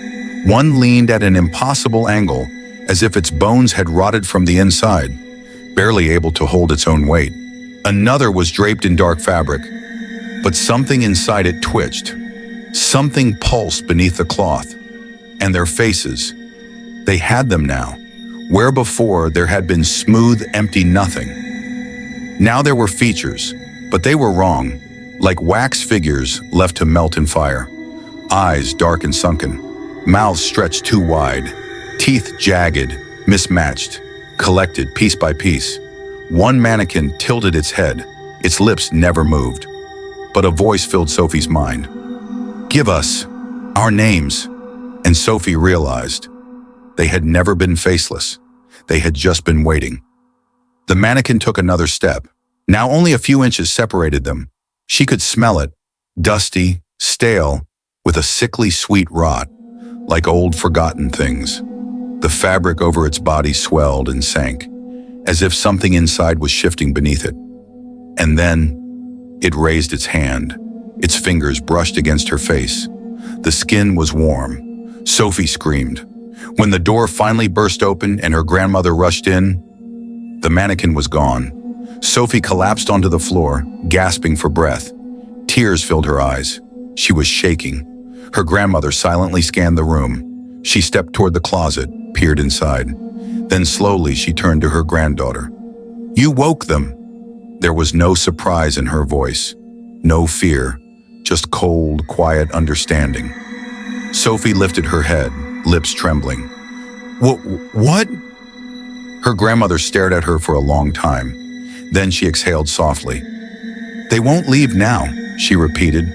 One leaned at an impossible angle, as if its bones had rotted from the inside, barely able to hold its own weight. Another was draped in dark fabric, but something inside it twitched. Something pulsed beneath the cloth. And their faces. They had them now, where before there had been smooth, empty nothing. Now there were features, but they were wrong, like wax figures left to melt in fire. Eyes dark and sunken, mouths stretched too wide, teeth jagged, mismatched, collected piece by piece. One mannequin tilted its head, its lips never moved. But a voice filled Sophie's mind. "Give us our names." And Sophie realized they had never been faceless. They had just been waiting. The mannequin took another step. Now only a few inches separated them. She could smell it, dusty, stale, with a sickly sweet rot, like old forgotten things. The fabric over its body swelled and sank, as if something inside was shifting beneath it. And then it raised its hand. Its fingers brushed against her face. The skin was warm. Sophie screamed. When the door finally burst open and her grandmother rushed in, the mannequin was gone. Sophie collapsed onto the floor, gasping for breath. Tears filled her eyes. She was shaking. Her grandmother silently scanned the room. She stepped toward the closet, peered inside. Then slowly she turned to her granddaughter. "You woke them." There was no surprise in her voice, no fear, just cold, quiet understanding. Sophie lifted her head, lips trembling. What? Her grandmother stared at her for a long time. Then she exhaled softly. "They won't leave now," she repeated.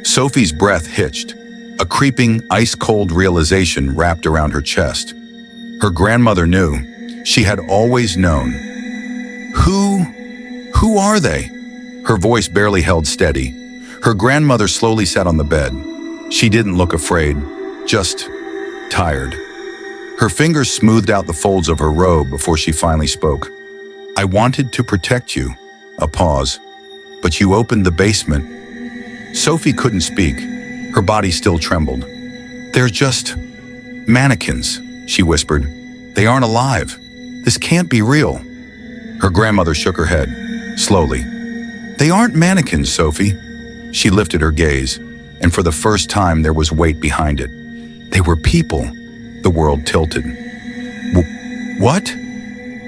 Sophie's breath hitched. A creeping, ice-cold realization wrapped around her chest. Her grandmother knew. She had always known. Who are they?" Her voice barely held steady. Her grandmother slowly sat on the bed. She didn't look afraid, just tired. Her fingers smoothed out the folds of her robe before she finally spoke. "I wanted to protect you." A pause. "But you opened the basement." Sophie couldn't speak. Her body still trembled. "They're just mannequins," she whispered. "They aren't alive. This can't be real." Her grandmother shook her head, slowly. "They aren't mannequins, Sophie." She lifted her gaze, and for the first time there was weight behind it. "They were people." The world tilted. "What?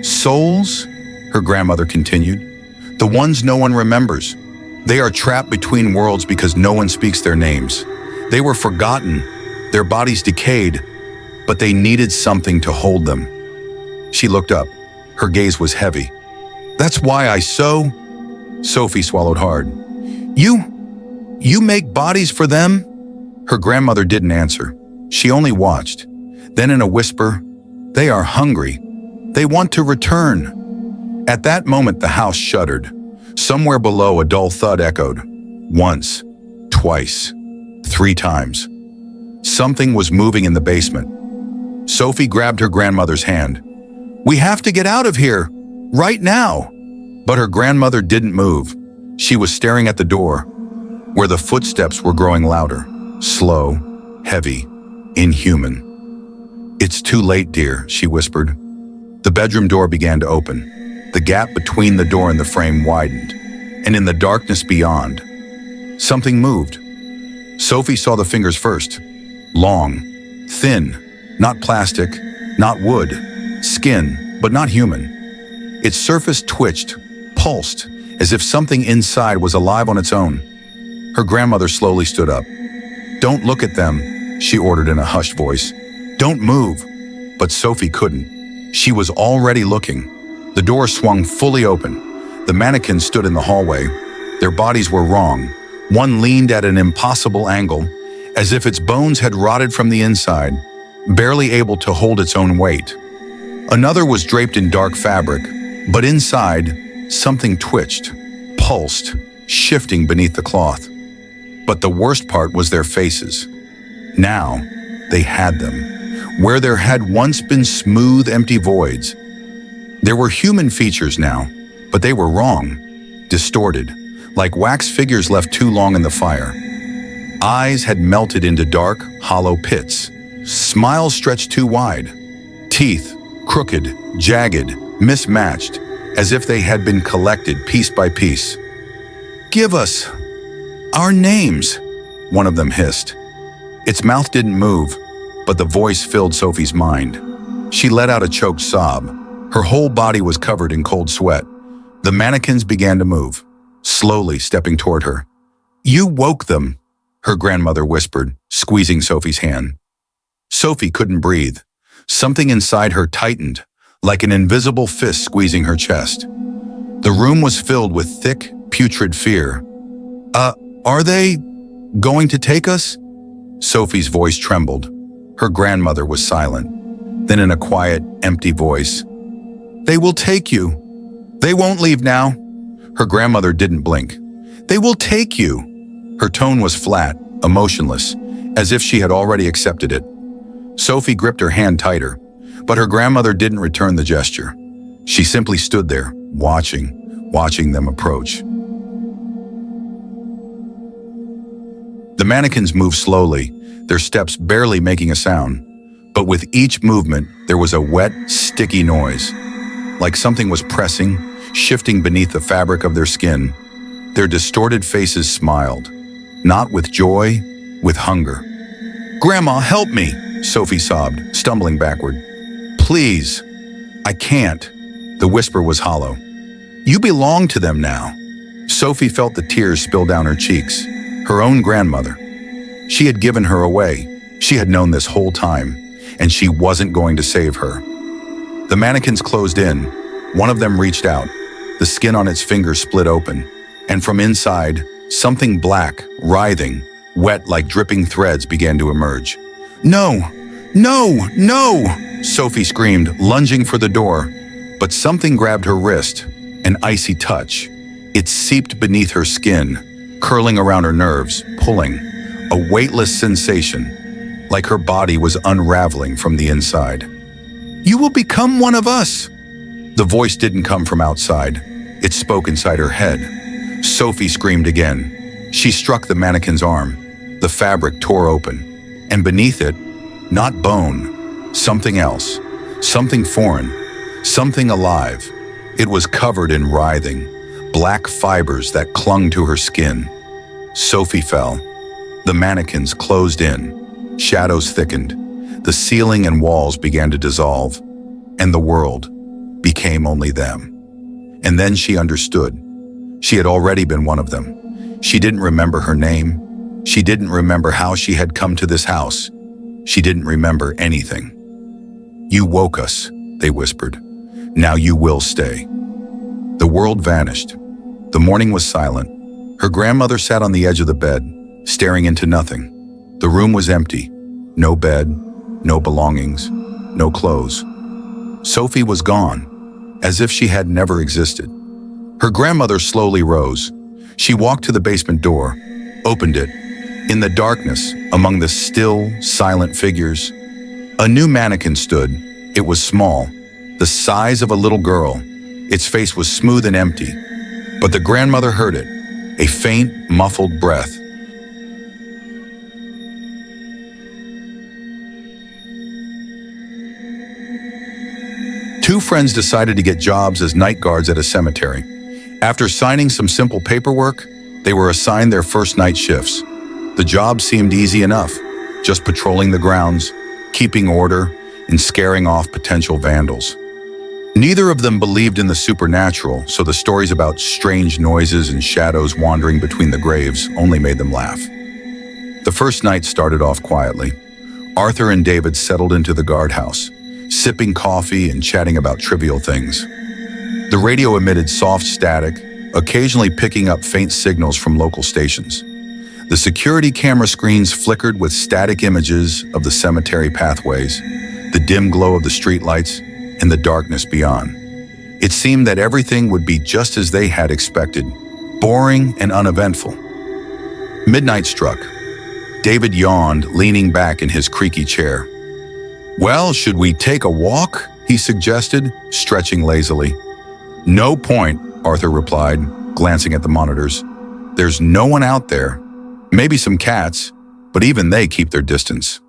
Souls?" her grandmother continued. "The ones no one remembers. They are trapped between worlds because no one speaks their names. They were forgotten, their bodies decayed, but they needed something to hold them." She looked up. Her gaze was heavy. "That's why I sew." Sophie swallowed hard. You make bodies for them?" Her grandmother didn't answer. She only watched. Then in a whisper, "They are hungry. They want to return." At that moment, the house shuddered. Somewhere below, a dull thud echoed. Once, twice, 3 times. Something was moving in the basement. Sophie grabbed her grandmother's hand. "We have to get out of here, right now." But her grandmother didn't move. She was staring at the door, where the footsteps were growing louder, slow, heavy, inhuman. "It's too late, dear," she whispered. The bedroom door began to open. The gap between the door and the frame widened, and in the darkness beyond, something moved. Sophie saw the fingers first. Long, thin, not plastic, not wood, skin, but not human. Its surface twitched, pulsed, as if something inside was alive on its own. Her grandmother slowly stood up. "Don't look at them," she ordered in a hushed voice. "Don't move." But Sophie couldn't. She was already looking. The door swung fully open. The mannequins stood in the hallway. Their bodies were wrong. One leaned at an impossible angle, as if its bones had rotted from the inside, barely able to hold its own weight. Another was draped in dark fabric, But inside, something twitched, pulsed, shifting beneath the cloth. But the worst part was their faces. Now, they had them, where there had once been smooth, empty voids. There were human features now, but they were wrong, distorted, like wax figures left too long in the fire. Eyes had melted into dark, hollow pits. Smiles stretched too wide. Teeth, crooked, jagged, mismatched, as if they had been collected piece by piece. "Give us our names," one of them hissed. Its mouth didn't move, but the voice filled Sophie's mind. She let out a choked sob. Her whole body was covered in cold sweat. The mannequins began to move, slowly stepping toward her. "You woke them," her grandmother whispered, squeezing Sophie's hand. Sophie couldn't breathe. Something inside her tightened, like an invisible fist squeezing her chest. The room was filled with thick, putrid fear. Are they going to take us?" Sophie's voice trembled. Her grandmother was silent. Then in a quiet, empty voice, "They will take you. They won't leave now." Her grandmother didn't blink. "They will take you." Her tone was flat, emotionless, as if she had already accepted it. Sophie gripped her hand tighter, but her grandmother didn't return the gesture. She simply stood there, watching them approach. The mannequins moved slowly, their steps barely making a sound. But with each movement, there was a wet, sticky noise, like something was pressing, shifting beneath the fabric of their skin. Their distorted faces smiled, not with joy, with hunger. "Grandma, help me!" Sophie sobbed, stumbling backward. "Please, I can't." The whisper was hollow. "You belong to them now." Sophie felt the tears spill down her cheeks. Her own grandmother. She had given her away. She had known this whole time, and she wasn't going to save her. The mannequins closed in. One of them reached out. The skin on its fingers split open, and from inside, something black, writhing, wet like dripping threads began to emerge. "No! No! No!" Sophie screamed, lunging for the door. But something grabbed her wrist, an icy touch. It seeped beneath her skin, curling around her nerves, pulling, a weightless sensation, like her body was unraveling from the inside. "You will become one of us!" The voice didn't come from outside. It spoke inside her head. Sophie screamed again. She struck the mannequin's arm. The fabric tore open, and beneath it, not bone, something else, something foreign, something alive. It was covered in writhing, black fibers that clung to her skin. Sophie fell. The mannequins closed in. Shadows thickened. The ceiling and walls began to dissolve, and the world became only them. And then she understood. She had already been one of them. She didn't remember her name. She didn't remember how she had come to this house. She didn't remember anything. "You woke us," they whispered. "Now you will stay." The world vanished. The morning was silent. Her grandmother sat on the edge of the bed, staring into nothing. The room was empty. No bed, no belongings, no clothes. Sophie was gone, as if she had never existed. Her grandmother slowly rose. She walked to the basement door, opened it. In the darkness, among the still, silent figures, a new mannequin stood. It was small, the size of a little girl. Its face was smooth and empty, but the grandmother heard it, a faint, muffled breath. Two friends decided to get jobs as night guards at a cemetery. After signing some simple paperwork, they were assigned their first night shifts. The job seemed easy enough, just patrolling the grounds, keeping order, and scaring off potential vandals. Neither of them believed in the supernatural, so the stories about strange noises and shadows wandering between the graves only made them laugh. The first night started off quietly. Arthur and David settled into the guardhouse, sipping coffee and chatting about trivial things. The radio emitted soft static, occasionally picking up faint signals from local stations. The security camera screens flickered with static images of the cemetery pathways, the dim glow of the streetlights, and the darkness beyond. It seemed that everything would be just as they had expected, boring and uneventful. Midnight struck. David yawned, leaning back in his creaky chair. "Well, should we take a walk?" he suggested, stretching lazily. "No point," Arthur replied, glancing at the monitors. "There's no one out there. Maybe some cats, but even they keep their distance."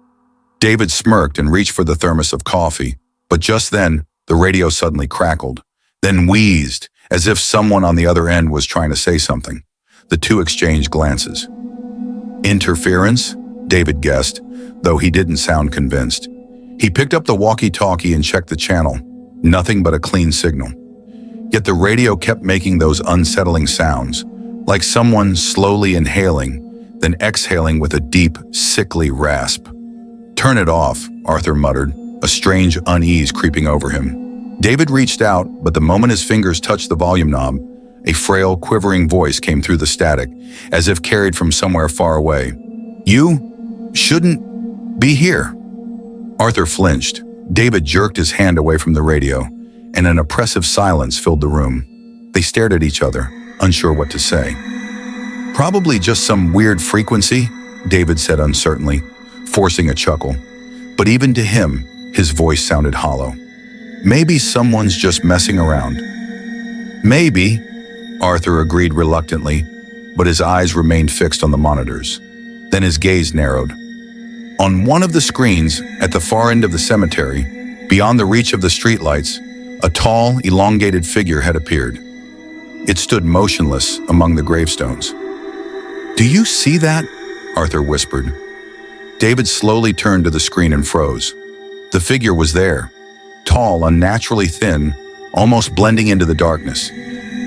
David smirked and reached for the thermos of coffee, but just then, the radio suddenly crackled, then wheezed, as if someone on the other end was trying to say something. The two exchanged glances. "Interference?" David guessed, though he didn't sound convinced. He picked up the walkie-talkie and checked the channel. Nothing but a clean signal. Yet the radio kept making those unsettling sounds, like someone slowly inhaling, then exhaling with a deep, sickly rasp. "Turn it off," Arthur muttered, a strange unease creeping over him. David reached out, but the moment his fingers touched the volume knob, a frail, quivering voice came through the static, as if carried from somewhere far away. "You shouldn't be here." Arthur flinched. David jerked his hand away from the radio, and an oppressive silence filled the room. They stared at each other, unsure what to say. "Probably just some weird frequency," David said uncertainly, forcing a chuckle. But even to him, his voice sounded hollow. "Maybe someone's just messing around." "Maybe," Arthur agreed reluctantly, but his eyes remained fixed on the monitors. Then his gaze narrowed. On one of the screens, at the far end of the cemetery, beyond the reach of the streetlights, a tall, elongated figure had appeared. It stood motionless among the gravestones. "Do you see that?" Arthur whispered. David slowly turned to the screen and froze. The figure was there, tall, unnaturally thin, almost blending into the darkness.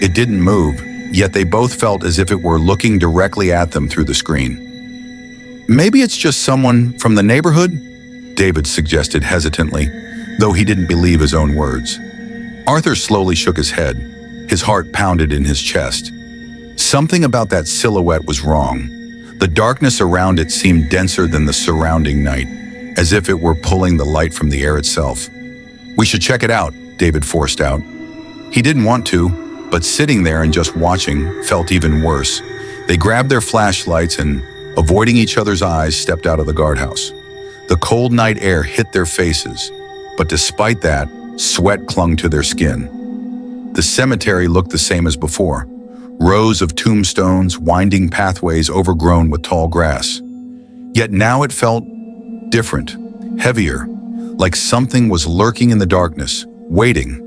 It didn't move, yet they both felt as if it were looking directly at them through the screen. "Maybe it's just someone from the neighborhood?" David suggested hesitantly, though he didn't believe his own words. Arthur slowly shook his head. His heart pounded in his chest. Something about that silhouette was wrong. The darkness around it seemed denser than the surrounding night, as if it were pulling the light from the air itself. "We should check it out," David forced out. He didn't want to, but sitting there and just watching felt even worse. They grabbed their flashlights and, avoiding each other's eyes, stepped out of the guardhouse. The cold night air hit their faces, but despite that, sweat clung to their skin. The cemetery looked the same as before. Rows of tombstones, winding pathways overgrown with tall grass. Yet now it felt different, heavier, like something was lurking in the darkness, waiting.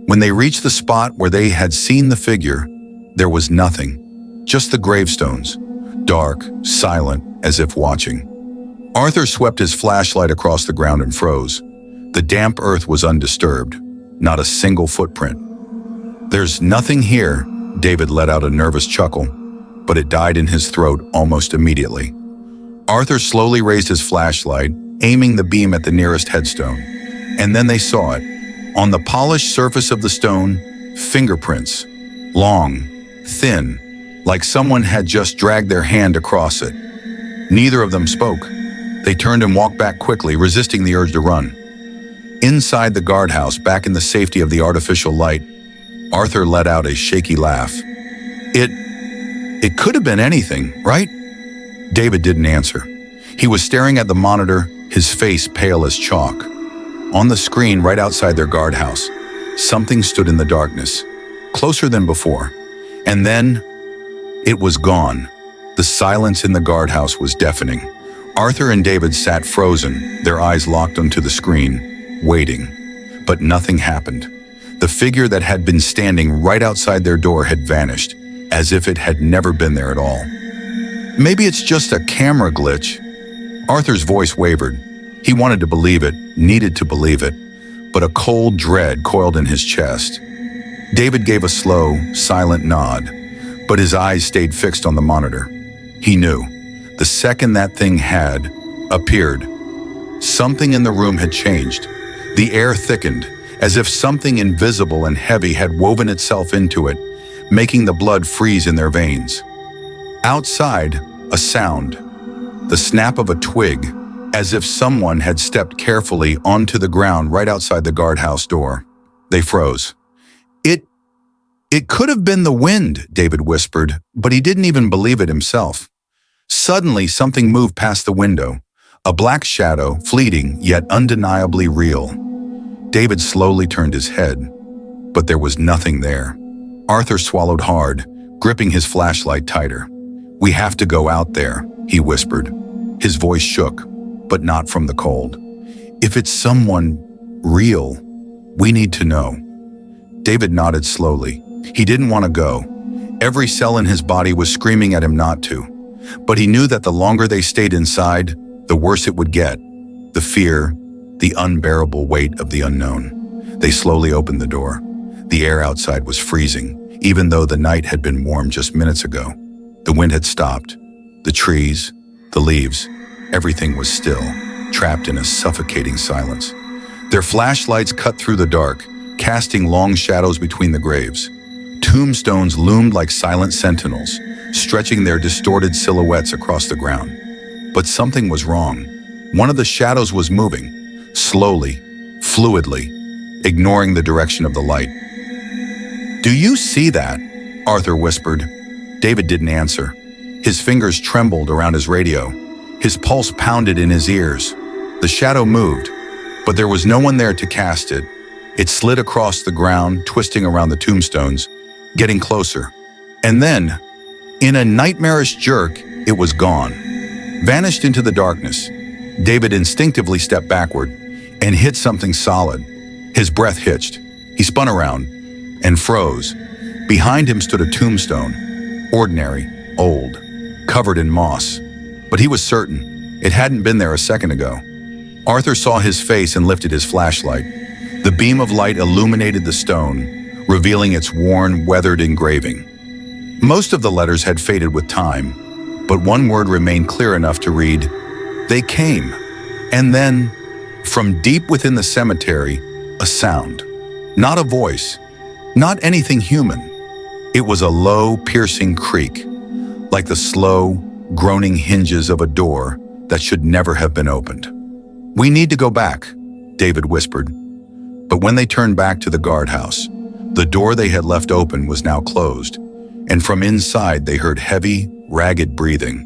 When they reached the spot where they had seen the figure, there was nothing, just the gravestones, dark, silent, as if watching. Arthur swept his flashlight across the ground and froze. The damp earth was undisturbed, not a single footprint. "There's nothing here," David let out a nervous chuckle, but it died in his throat almost immediately. Arthur slowly raised his flashlight, aiming the beam at the nearest headstone. And then they saw it. On the polished surface of the stone, fingerprints. Long, thin, like someone had just dragged their hand across it. Neither of them spoke. They turned and walked back quickly, resisting the urge to run. Inside the guardhouse, back in the safety of the artificial light, Arthur let out a shaky laugh. It could have been anything, right?" David didn't answer. He was staring at the monitor, his face pale as chalk. On the screen right outside their guardhouse, something stood in the darkness, closer than before. And then, it was gone. The silence in the guardhouse was deafening. Arthur and David sat frozen, their eyes locked onto the screen, waiting. But nothing happened. The figure that had been standing right outside their door had vanished, as if it had never been there at all. "Maybe it's just a camera glitch." Arthur's voice wavered. He wanted to believe it, needed to believe it, but a cold dread coiled in his chest. David gave a slow, silent nod, but his eyes stayed fixed on the monitor. He knew. The second that thing had appeared, something in the room had changed. The air thickened, as if something invisible and heavy had woven itself into it, making the blood freeze in their veins. Outside, a sound, the snap of a twig, as if someone had stepped carefully onto the ground right outside the guardhouse door. They froze. "It could have been the wind," David whispered, but he didn't even believe it himself. Suddenly, something moved past the window, a black shadow, fleeting yet undeniably real. David slowly turned his head, but there was nothing there. Arthur swallowed hard, gripping his flashlight tighter. "We have to go out there," he whispered. His voice shook, but not from the cold. "If it's someone real, we need to know." David nodded slowly. He didn't want to go. Every cell in his body was screaming at him not to. But he knew that the longer they stayed inside, the worse it would get. The fear, the unbearable weight of the unknown. They slowly opened the door. The air outside was freezing, even though the night had been warm just minutes ago. The wind had stopped. The trees, the leaves, everything was still, trapped in a suffocating silence. Their flashlights cut through the dark, casting long shadows between the graves. Tombstones loomed like silent sentinels, stretching their distorted silhouettes across the ground. But something was wrong. One of the shadows was moving, slowly, fluidly, ignoring the direction of the light. "Do you see that?" Arthur whispered. David didn't answer. His fingers trembled around his radio. His pulse pounded in his ears. The shadow moved, but there was no one there to cast it. It slid across the ground, twisting around the tombstones, getting closer. And then, in a nightmarish jerk, it was gone. Vanished into the darkness. David instinctively stepped backward and hit something solid. His breath hitched. He spun around and froze. Behind him stood a tombstone, ordinary, old, covered in moss. But he was certain it hadn't been there a second ago. Arthur saw his face and lifted his flashlight. The beam of light illuminated the stone, revealing its worn, weathered engraving. Most of the letters had faded with time, but one word remained clear enough to read, "They came." And then, from deep within the cemetery, a sound. Not a voice, not anything human. It was a low, piercing creak, like the slow, groaning hinges of a door that should never have been opened. "We need to go back," David whispered. But when they turned back to the guardhouse, the door they had left open was now closed, and from inside they heard heavy, ragged breathing.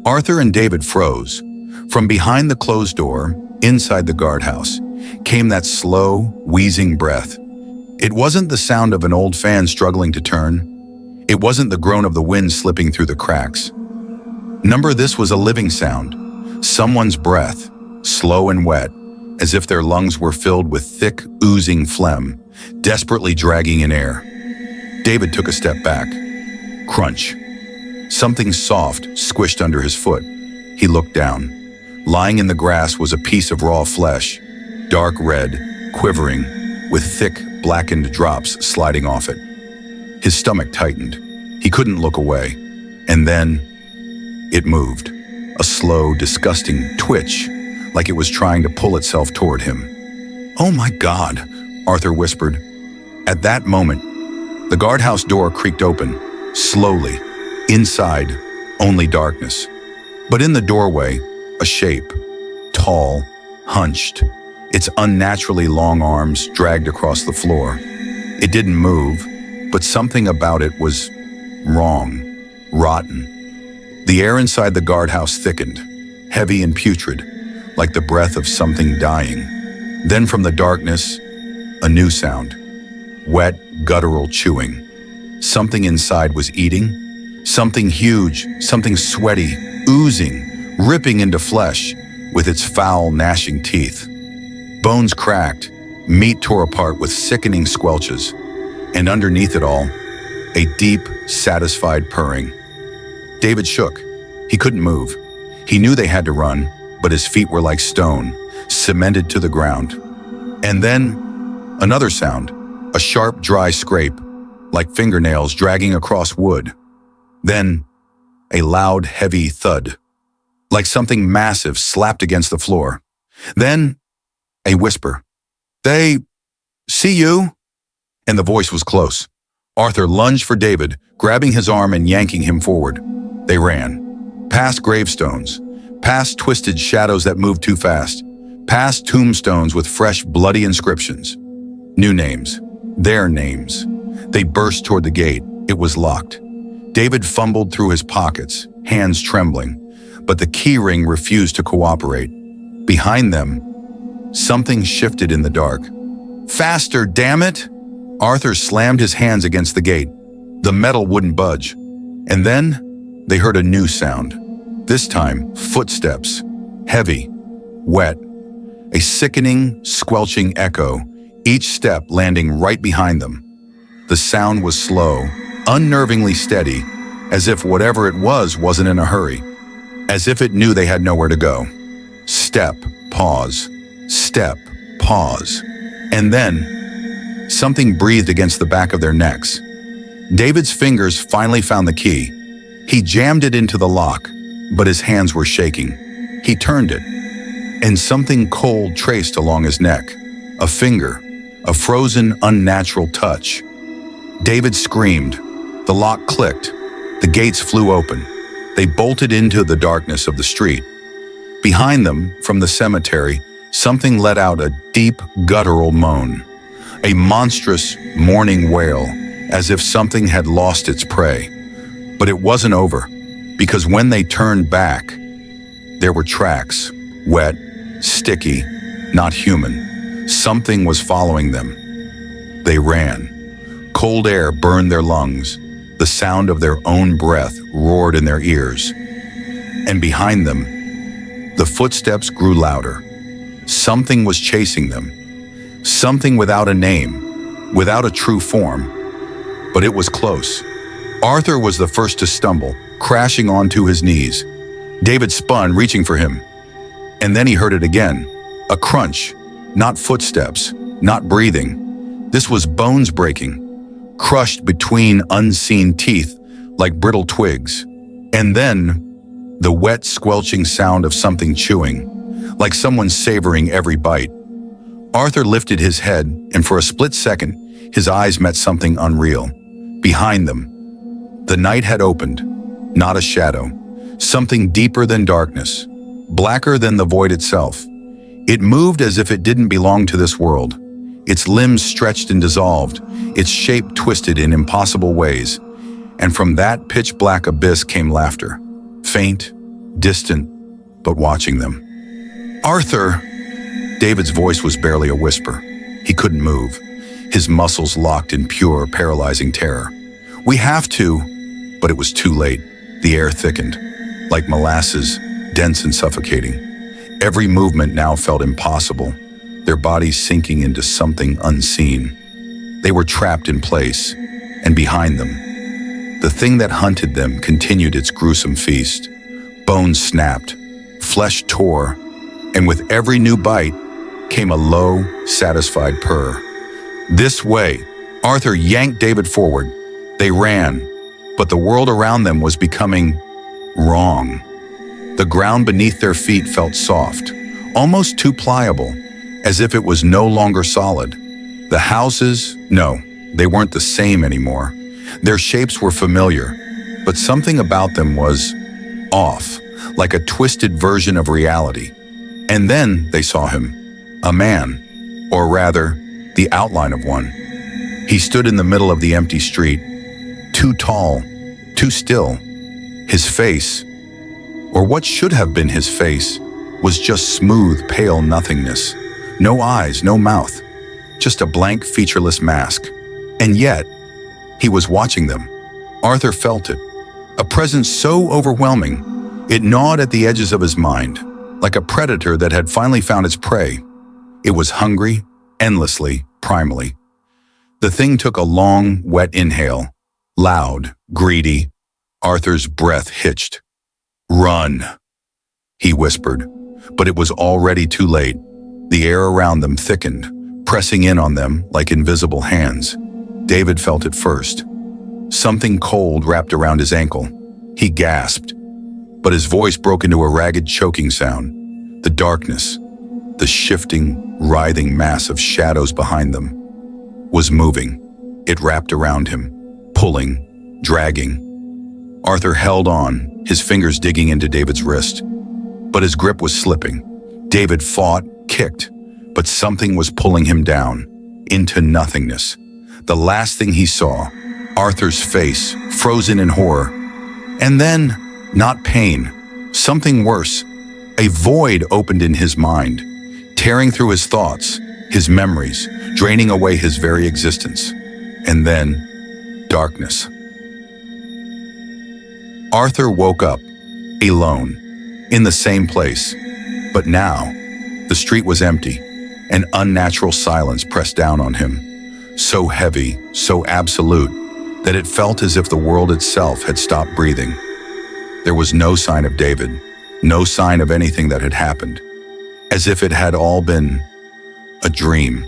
Arthur and David froze. From behind the closed door, inside the guardhouse, came that slow, wheezing breath. It wasn't the sound of an old fan struggling to turn. It wasn't the groan of the wind slipping through the cracks. This was a living sound. Someone's breath, slow and wet, as if their lungs were filled with thick, oozing phlegm, desperately dragging in air. David took a step back. Crunch. Something soft squished under his foot. He looked down. Lying in the grass was a piece of raw flesh, dark red, quivering, with thick, blackened drops sliding off it. His stomach tightened. He couldn't look away. And then, it moved. A slow, disgusting twitch, like it was trying to pull itself toward him. "Oh my God," Arthur whispered. At that moment, the guardhouse door creaked open, slowly. Inside, only darkness. But in the doorway, a shape, tall, hunched, its unnaturally long arms dragged across the floor. It didn't move, but something about it was wrong, rotten. The air inside the guardhouse thickened, heavy and putrid, like the breath of something dying. Then from the darkness, a new sound. Wet, guttural chewing. Something inside was eating. Something huge, something sweaty, oozing, ripping into flesh with its foul, gnashing teeth. Bones cracked, meat tore apart with sickening squelches, and underneath it all, a deep, satisfied purring. David shook. He couldn't move. He knew they had to run, but his feet were like stone, cemented to the ground. And then, another sound, a sharp, dry scrape, like fingernails dragging across wood. Then, a loud, heavy thud, like something massive slapped against the floor. Then, a whisper. "They see you?" And the voice was close. Arthur lunged for David, grabbing his arm and yanking him forward. They ran. Past gravestones, past twisted shadows that moved too fast, past tombstones with fresh, bloody inscriptions. New names. Their names. They burst toward the gate. It was locked. David fumbled through his pockets, hands trembling, but the key ring refused to cooperate. Behind them, something shifted in the dark. "Faster, damn it!" Arthur slammed his hands against the gate. The metal wouldn't budge. And then they heard a new sound. This time, footsteps, heavy, wet, a sickening, squelching echo, each step landing right behind them. The sound was slow, unnervingly steady, as if whatever it was wasn't in a hurry, as if it knew they had nowhere to go. Step, pause, step, pause. And then, something breathed against the back of their necks. David's fingers finally found the key. He jammed it into the lock, but his hands were shaking. He turned it, and something cold traced along his neck. A finger, a frozen, unnatural touch. David screamed. The lock clicked. The gates flew open. They bolted into the darkness of the street. Behind them, from the cemetery, something let out a deep, guttural moan. A monstrous, mourning wail, as if something had lost its prey. But it wasn't over, because when they turned back, there were tracks, wet, sticky, not human. Something was following them. They ran. Cold air burned their lungs. The sound of their own breath roared in their ears. And behind them, the footsteps grew louder. Something was chasing them. Something without a name, without a true form. But it was close. Arthur was the first to stumble, crashing onto his knees. David spun, reaching for him. And then he heard it again. A crunch. Not footsteps, not breathing. This was bones breaking, crushed between unseen teeth like brittle twigs. And then, the wet, squelching sound of something chewing, like someone savoring every bite. Arthur lifted his head, and for a split second, his eyes met something unreal. Behind them, the night had opened, not a shadow, something deeper than darkness, blacker than the void itself. It moved as if it didn't belong to this world. Its limbs stretched and dissolved, its shape twisted in impossible ways. And from that pitch-black abyss came laughter, faint, distant, but watching them. "Arthur!" David's voice was barely a whisper. He couldn't move, his muscles locked in pure, paralyzing terror. "We have to." But it was too late. The air thickened, like molasses, dense and suffocating. Every movement now felt impossible, their bodies sinking into something unseen. They were trapped in place, and behind them, the thing that hunted them continued its gruesome feast. Bones snapped, flesh tore, and with every new bite came a low, satisfied purr. This way, Arthur yanked David forward. They ran, but the world around them was becoming wrong. The ground beneath their feet felt soft, almost too pliable, as if it was no longer solid. The houses, no, they weren't the same anymore. Their shapes were familiar, but something about them was off, like a twisted version of reality. And then they saw him, a man, or rather, the outline of one. He stood in the middle of the empty street, too tall, too still. His face, or what should have been his face, was just smooth, pale nothingness. No eyes, no mouth, just a blank, featureless mask. And yet, he was watching them. Arthur felt it, a presence so overwhelming, it gnawed at the edges of his mind, like a predator that had finally found its prey. It was hungry, endlessly, primally. The thing took a long, wet inhale, loud, greedy. Arthur's breath hitched. "Run," he whispered, but it was already too late. The air around them thickened, pressing in on them like invisible hands. David felt it first. Something cold wrapped around his ankle. He gasped, but his voice broke into a ragged, choking sound. The darkness, the shifting, writhing mass of shadows behind them, was moving. It wrapped around him, pulling, dragging. Arthur held on, his fingers digging into David's wrist. But his grip was slipping. David fought, kicked, but something was pulling him down, into nothingness. The last thing he saw, Arthur's face, frozen in horror. And then, not pain, something worse. A void opened in his mind, tearing through his thoughts, his memories, draining away his very existence. And then, darkness. Arthur woke up, alone, in the same place. But now, the street was empty. An unnatural silence pressed down on him, so heavy, so absolute, that it felt as if the world itself had stopped breathing. There was no sign of David, no sign of anything that had happened, as if it had all been a dream.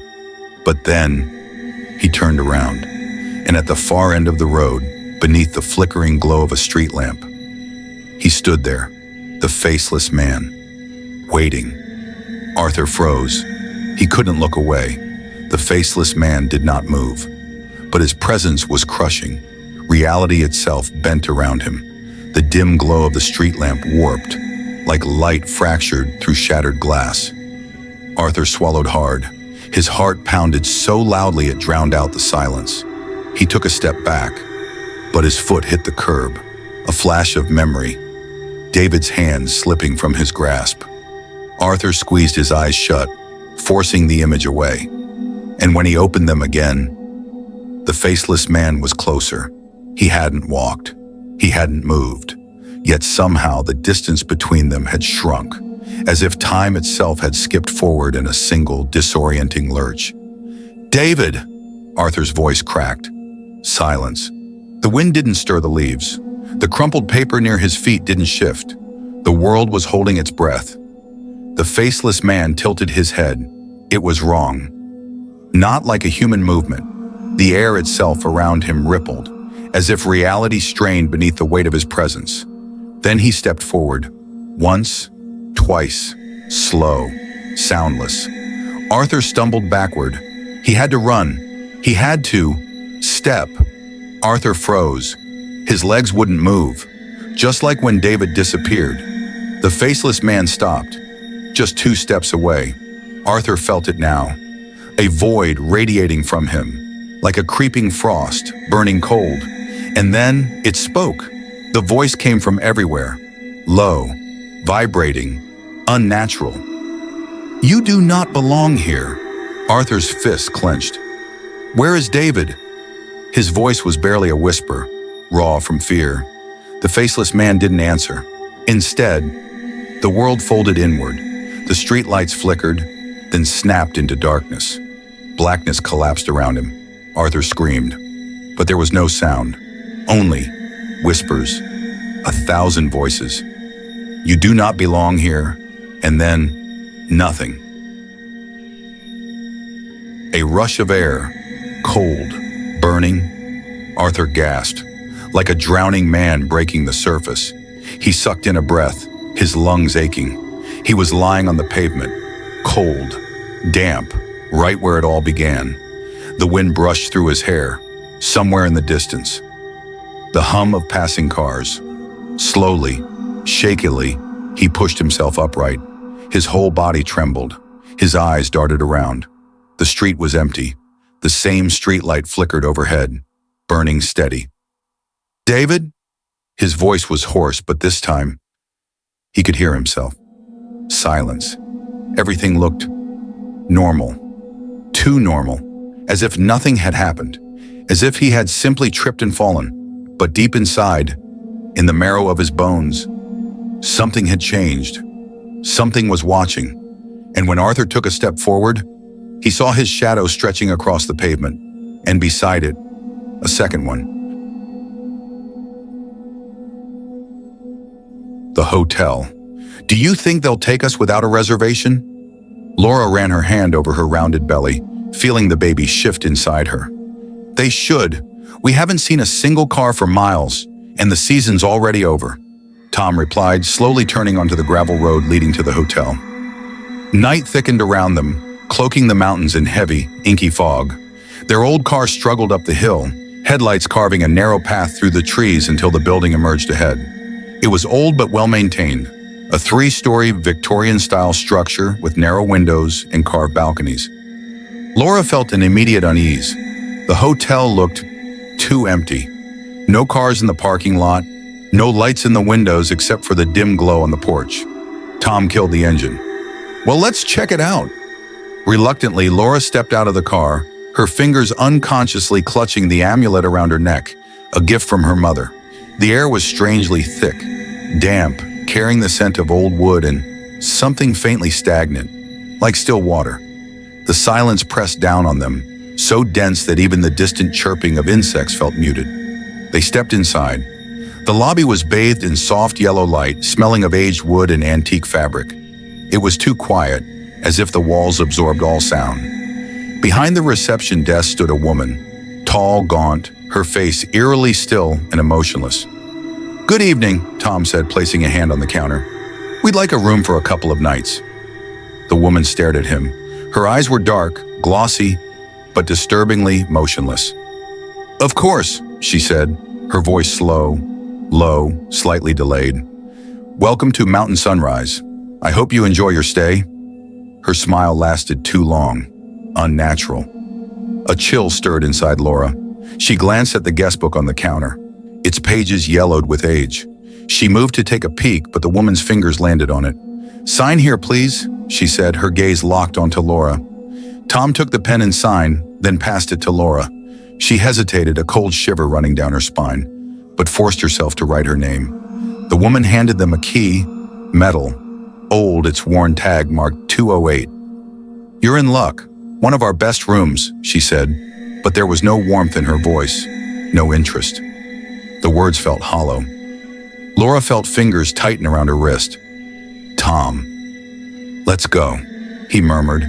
But then, he turned around, and at the far end of the road, beneath the flickering glow of a street lamp, he stood there, the faceless man, waiting. Arthur froze. He couldn't look away. The faceless man did not move, but his presence was crushing. Reality itself bent around him. The dim glow of the street lamp warped, like light fractured through shattered glass. Arthur swallowed hard. His heart pounded so loudly it drowned out the silence. He took a step back, but his foot hit the curb. A flash of memory. David's hands slipping from his grasp. Arthur squeezed his eyes shut, forcing the image away. And when he opened them again, the faceless man was closer. He hadn't walked. He hadn't moved. Yet somehow the distance between them had shrunk, as if time itself had skipped forward in a single disorienting lurch. "David!" Arthur's voice cracked. Silence. The wind didn't stir the leaves. The crumpled paper near his feet didn't shift. The world was holding its breath. The faceless man tilted his head. It was wrong. Not like a human movement. The air itself around him rippled, as if reality strained beneath the weight of his presence. Then he stepped forward. Once, twice, slow, soundless. Arthur stumbled backward. He had to run. He had to step. Arthur froze. His legs wouldn't move. Just like when David disappeared. The faceless man stopped. Just 2 steps away. Arthur felt it now. A void radiating from him, like a creeping frost, burning cold. And then it spoke. The voice came from everywhere. Low, vibrating, unnatural. "You do not belong here." Arthur's fists clenched. "Where is David?" His voice was barely a whisper, raw from fear. The faceless man didn't answer. Instead, the world folded inward. The streetlights flickered, then snapped into darkness. Blackness collapsed around him. Arthur screamed, but there was no sound. Only whispers, 1,000 voices. "You do not belong here," and then nothing. A rush of air, cold, burning. Arthur gasped, like a drowning man breaking the surface. He sucked in a breath, his lungs aching. He was lying on the pavement, cold, damp, right where it all began. The wind brushed through his hair, somewhere in the distance. The hum of passing cars. Slowly, shakily, he pushed himself upright. His whole body trembled. His eyes darted around. The street was empty. The same streetlight flickered overhead, burning steady. "David?" His voice was hoarse, but this time, he could hear himself. Silence. Everything looked normal. Too normal. As if nothing had happened. As if he had simply tripped and fallen. But deep inside, in the marrow of his bones, something had changed. Something was watching. And when Arthur took a step forward, he saw his shadow stretching across the pavement, and beside it, a second one. The hotel. "Do you think they'll take us without a reservation?" Laura ran her hand over her rounded belly, feeling the baby shift inside her. "They should. We haven't seen a single car for miles, and the season's already over," Tom replied, slowly turning onto the gravel road leading to the hotel. Night thickened around them, cloaking the mountains in heavy, inky fog. Their old car struggled up the hill, headlights carving a narrow path through the trees until the building emerged ahead. It was old but well-maintained, a 3-story Victorian-style structure with narrow windows and carved balconies. Laura felt an immediate unease. The hotel looked too empty. No cars in the parking lot, no lights in the windows except for the dim glow on the porch. Tom killed the engine. Well, let's check it out. Reluctantly, Laura stepped out of the car, her fingers unconsciously clutching the amulet around her neck, a gift from her mother. The air was strangely thick, damp, carrying the scent of old wood and something faintly stagnant, like still water. The silence pressed down on them, so dense that even the distant chirping of insects felt muted. They stepped inside. The lobby was bathed in soft yellow light, smelling of aged wood and antique fabric. It was too quiet, as if the walls absorbed all sound. Behind the reception desk stood a woman, tall, gaunt, her face eerily still and emotionless. "Good evening," Tom said, placing a hand on the counter. "We'd like a room for a couple of nights." The woman stared at him. Her eyes were dark, glossy, but disturbingly motionless. "Of course," she said, her voice slow, low, slightly delayed. "Welcome to Mountain Sunrise. I hope you enjoy your stay." Her smile lasted too long, unnatural. A chill stirred inside Laura. She glanced at the guest book on the counter. Its pages yellowed with age. She moved to take a peek, but the woman's fingers landed on it. "Sign here, please," she said, her gaze locked onto Laura. Tom took the pen and signed, then passed it to Laura. She hesitated, a cold shiver running down her spine, but forced herself to write her name. The woman handed them a key, metal, old, its worn tag marked 208. "You're in luck. One of our best rooms," she said, but there was no warmth in her voice, no interest. The words felt hollow. Laura felt fingers tighten around her wrist. "Tom, let's go," he murmured,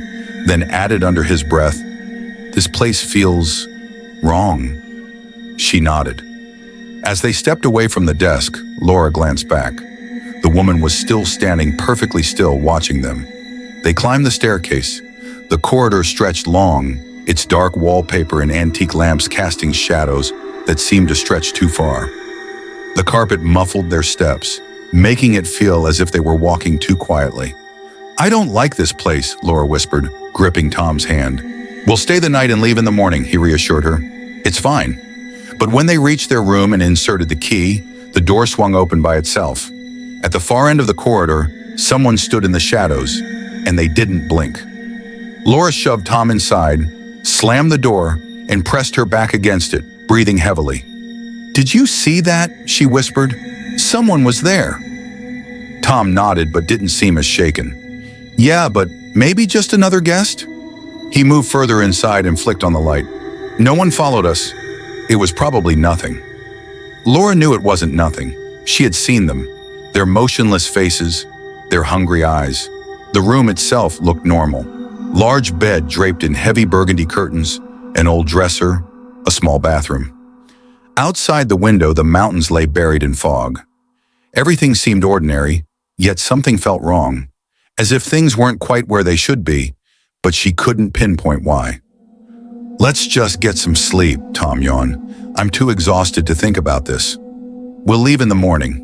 then added under his breath, "This place feels wrong." She nodded. As they stepped away from the desk, Laura glanced back. The woman was still standing perfectly still, watching them. They climbed the staircase. The corridor stretched long, its dark wallpaper and antique lamps casting shadows that seemed to stretch too far. The carpet muffled their steps, making it feel as if they were walking too quietly. "I don't like this place," Laura whispered, gripping Tom's hand. "We'll stay the night and leave in the morning," he reassured her. "It's fine." But when they reached their room and inserted the key, the door swung open by itself. At the far end of the corridor, someone stood in the shadows, and they didn't blink. Laura shoved Tom inside, slammed the door, and pressed her back against it, breathing heavily. "Did you see that?" she whispered. "Someone was there." Tom nodded but didn't seem as shaken. "Yeah, but maybe just another guest?" He moved further inside and flicked on the light. "No one followed us. It was probably nothing." Laura knew it wasn't nothing. She had seen them, their motionless faces, their hungry eyes. The room itself looked normal. Large bed draped in heavy burgundy curtains, an old dresser, a small bathroom. Outside the window, the mountains lay buried in fog. Everything seemed ordinary, yet something felt wrong, as if things weren't quite where they should be, but she couldn't pinpoint why. "Let's just get some sleep," Tom yawned. "I'm too exhausted to think about this. We'll leave in the morning."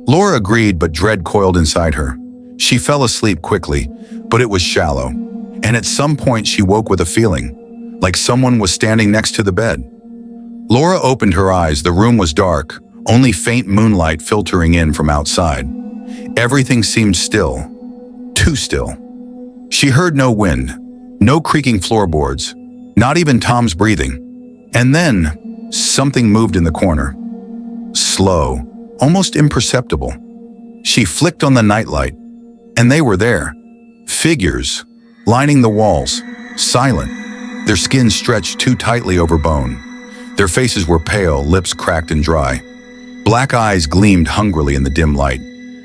Laura agreed, but dread coiled inside her. She fell asleep quickly, but it was shallow, and at some point she woke with a feeling, like someone was standing next to the bed. Laura opened her eyes. The room was dark, only faint moonlight filtering in from outside. Everything seemed still, too still. She heard no wind, no creaking floorboards, not even Tom's breathing. And then, something moved in the corner. Slow, almost imperceptible. She flicked on the nightlight, and they were there. Figures, lining the walls, silent, their skin stretched too tightly over bone. Their faces were pale, lips cracked and dry. Black eyes gleamed hungrily in the dim light.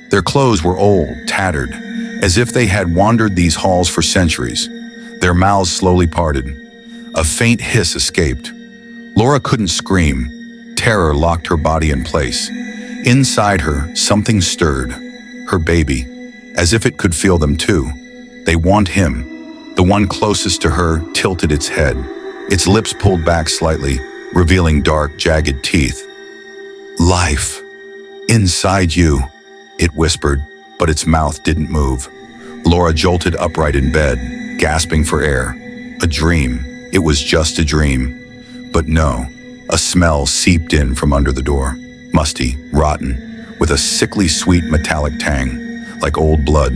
Their clothes were old, tattered, as if they had wandered these halls for centuries. Their mouths slowly parted. A faint hiss escaped. Laura couldn't scream. Terror locked her body in place. Inside her, something stirred. Her baby, as if it could feel them too. They want him. The one closest to her tilted its head. Its lips pulled back slightly, revealing dark, jagged teeth. "Life. Inside you," it whispered, but its mouth didn't move. Laura jolted upright in bed, gasping for air. A dream. It was just a dream. But no, a smell seeped in from under the door, musty, rotten, with a sickly sweet metallic tang, like old blood.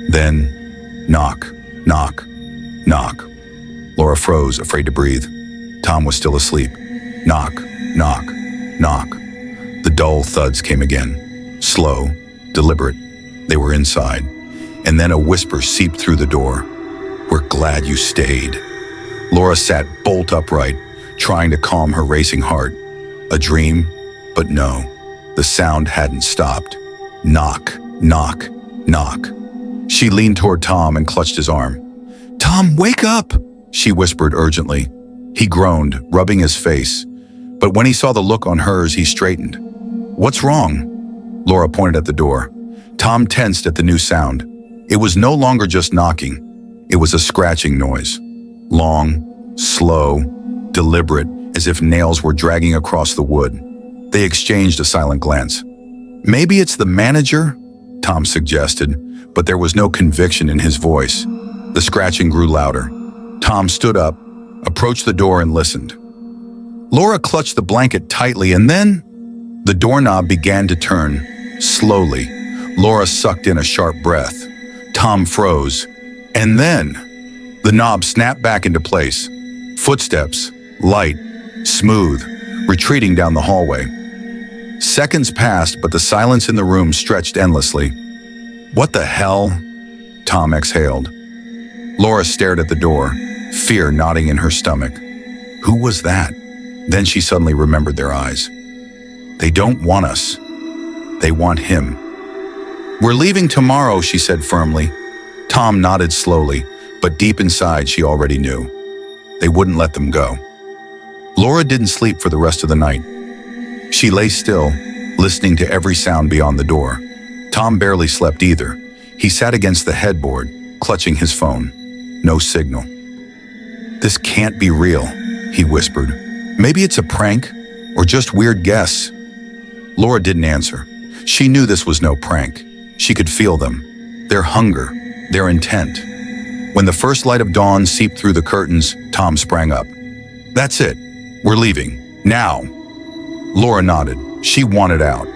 Then, knock, knock, knock. Laura froze, afraid to breathe. Tom was still asleep. Knock, knock, knock. The dull thuds came again, slow, deliberate. They were inside. And then a whisper seeped through the door. "We're glad you stayed." Laura sat bolt upright, trying to calm her racing heart. A dream? But no, the sound hadn't stopped. Knock, knock, knock. She leaned toward Tom and clutched his arm. "Tom, wake up!" she whispered urgently. He groaned, rubbing his face. But when he saw the look on hers, he straightened. "What's wrong?" Laura pointed at the door. Tom tensed at the new sound. It was no longer just knocking. It was a scratching noise. Long, slow, deliberate, as if nails were dragging across the wood. They exchanged a silent glance. "Maybe it's the manager?" Tom suggested, but there was no conviction in his voice. The scratching grew louder. Tom stood up, approached the door and listened. Laura clutched the blanket tightly, and then the doorknob began to turn, slowly. Laura sucked in a sharp breath. Tom froze, and then the knob snapped back into place. Footsteps, light, smooth, retreating down the hallway. Seconds passed, but the silence in the room stretched endlessly. "What the hell?" Tom exhaled. Laura stared at the door, fear knotting in her stomach. Who was that? Then she suddenly remembered their eyes. "They don't want us. They want him." "We're leaving tomorrow," she said firmly. Tom nodded slowly, but deep inside she already knew. They wouldn't let them go. Laura didn't sleep for the rest of the night. She lay still, listening to every sound beyond the door. Tom barely slept either. He sat against the headboard, clutching his phone. No signal. "This can't be real," he whispered. "Maybe it's a prank, or just weird guess." Laura didn't answer. She knew this was no prank. She could feel them, their hunger, their intent. When the first light of dawn seeped through the curtains, Tom sprang up. "That's it. We're leaving. Now." Laura nodded. She wanted out.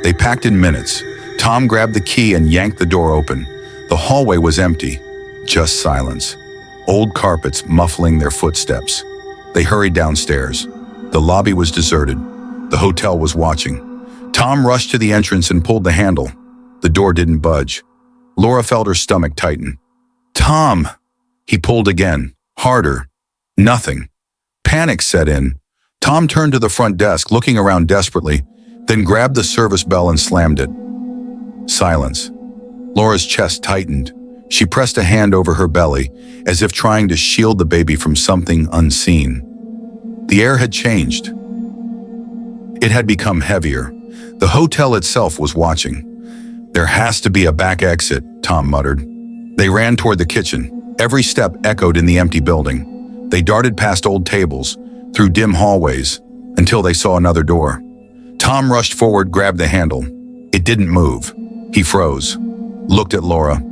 They packed in minutes. Tom grabbed the key and yanked the door open. The hallway was empty. Just silence. Old carpets muffling their footsteps. They hurried downstairs. The lobby was deserted. The hotel was watching. Tom rushed to the entrance and pulled the handle. The door didn't budge. Laura felt her stomach tighten. "Tom!" He pulled again, harder. Nothing. Panic set in. Tom turned to the front desk, looking around desperately, then grabbed the service bell and slammed it. Silence. Laura's chest tightened. She pressed a hand over her belly, as if trying to shield the baby from something unseen. The air had changed. It had become heavier. The hotel itself was watching. "There has to be a back exit," Tom muttered. They ran toward the kitchen. Every step echoed in the empty building. They darted past old tables, through dim hallways, until they saw another door. Tom rushed forward, grabbed the handle. It didn't move. He froze, looked at Laura.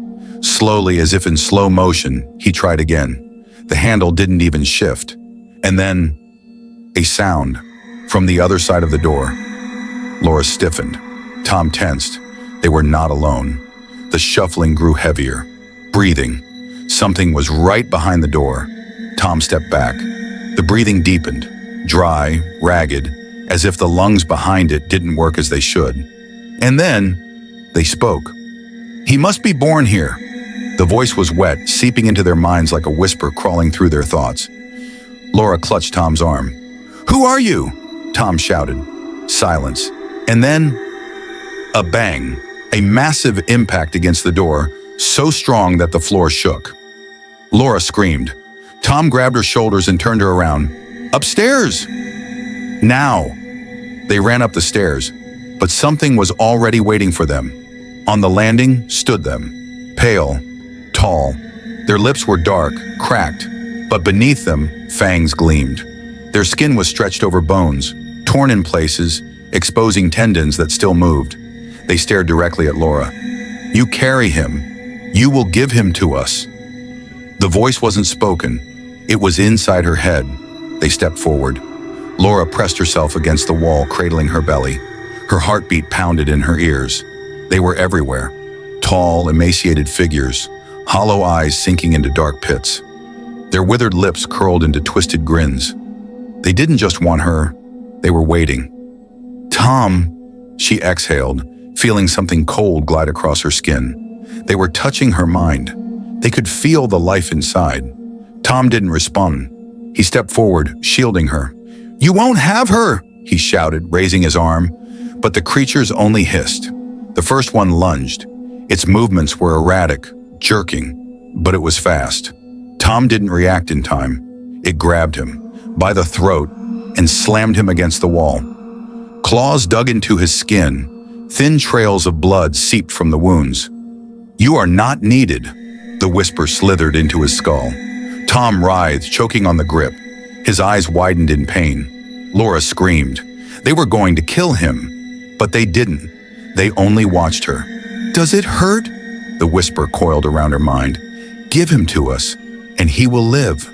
Slowly, as if in slow motion, he tried again. The handle didn't even shift. And then, a sound from the other side of the door. Laura stiffened. Tom tensed. They were not alone. The shuffling grew heavier. Breathing. Something was right behind the door. Tom stepped back. The breathing deepened, dry, ragged, as if the lungs behind it didn't work as they should. And then, they spoke. "He must be born here." The voice was wet, seeping into their minds like a whisper crawling through their thoughts. Laura clutched Tom's arm. "Who are you?" Tom shouted. Silence. And then, a bang, a massive impact against the door, so strong that the floor shook. Laura screamed. Tom grabbed her shoulders and turned her around. "Upstairs!" "Now!" They ran up the stairs, but something was already waiting for them. On the landing stood them, pale, tall. Their lips were dark, cracked, but beneath them, fangs gleamed. Their skin was stretched over bones, torn in places, exposing tendons that still moved. They stared directly at Laura. "You carry him. You will give him to us." The voice wasn't spoken. It was inside her head. They stepped forward. Laura pressed herself against the wall, cradling her belly. Her heartbeat pounded in her ears. They were everywhere. Tall, emaciated figures, hollow eyes sinking into dark pits. Their withered lips curled into twisted grins. They didn't just want her, they were waiting. "Tom," she exhaled, feeling something cold glide across her skin. They were touching her mind. They could feel the life inside. Tom didn't respond. He stepped forward, shielding her. "You won't have her!" he shouted, raising his arm. But the creatures only hissed. The first one lunged. Its movements were erratic, jerking, but it was fast. Tom didn't react in time. It grabbed him by the throat and slammed him against the wall. Claws dug into his skin. Thin trails of blood seeped from the wounds. "You are not needed," the whisper slithered into his skull. Tom writhed, choking on the grip. His eyes widened in pain. Laura screamed. They were going to kill him, but they didn't. They only watched her. "Does it hurt?" The whisper coiled around her mind. "Give him to us, and he will live."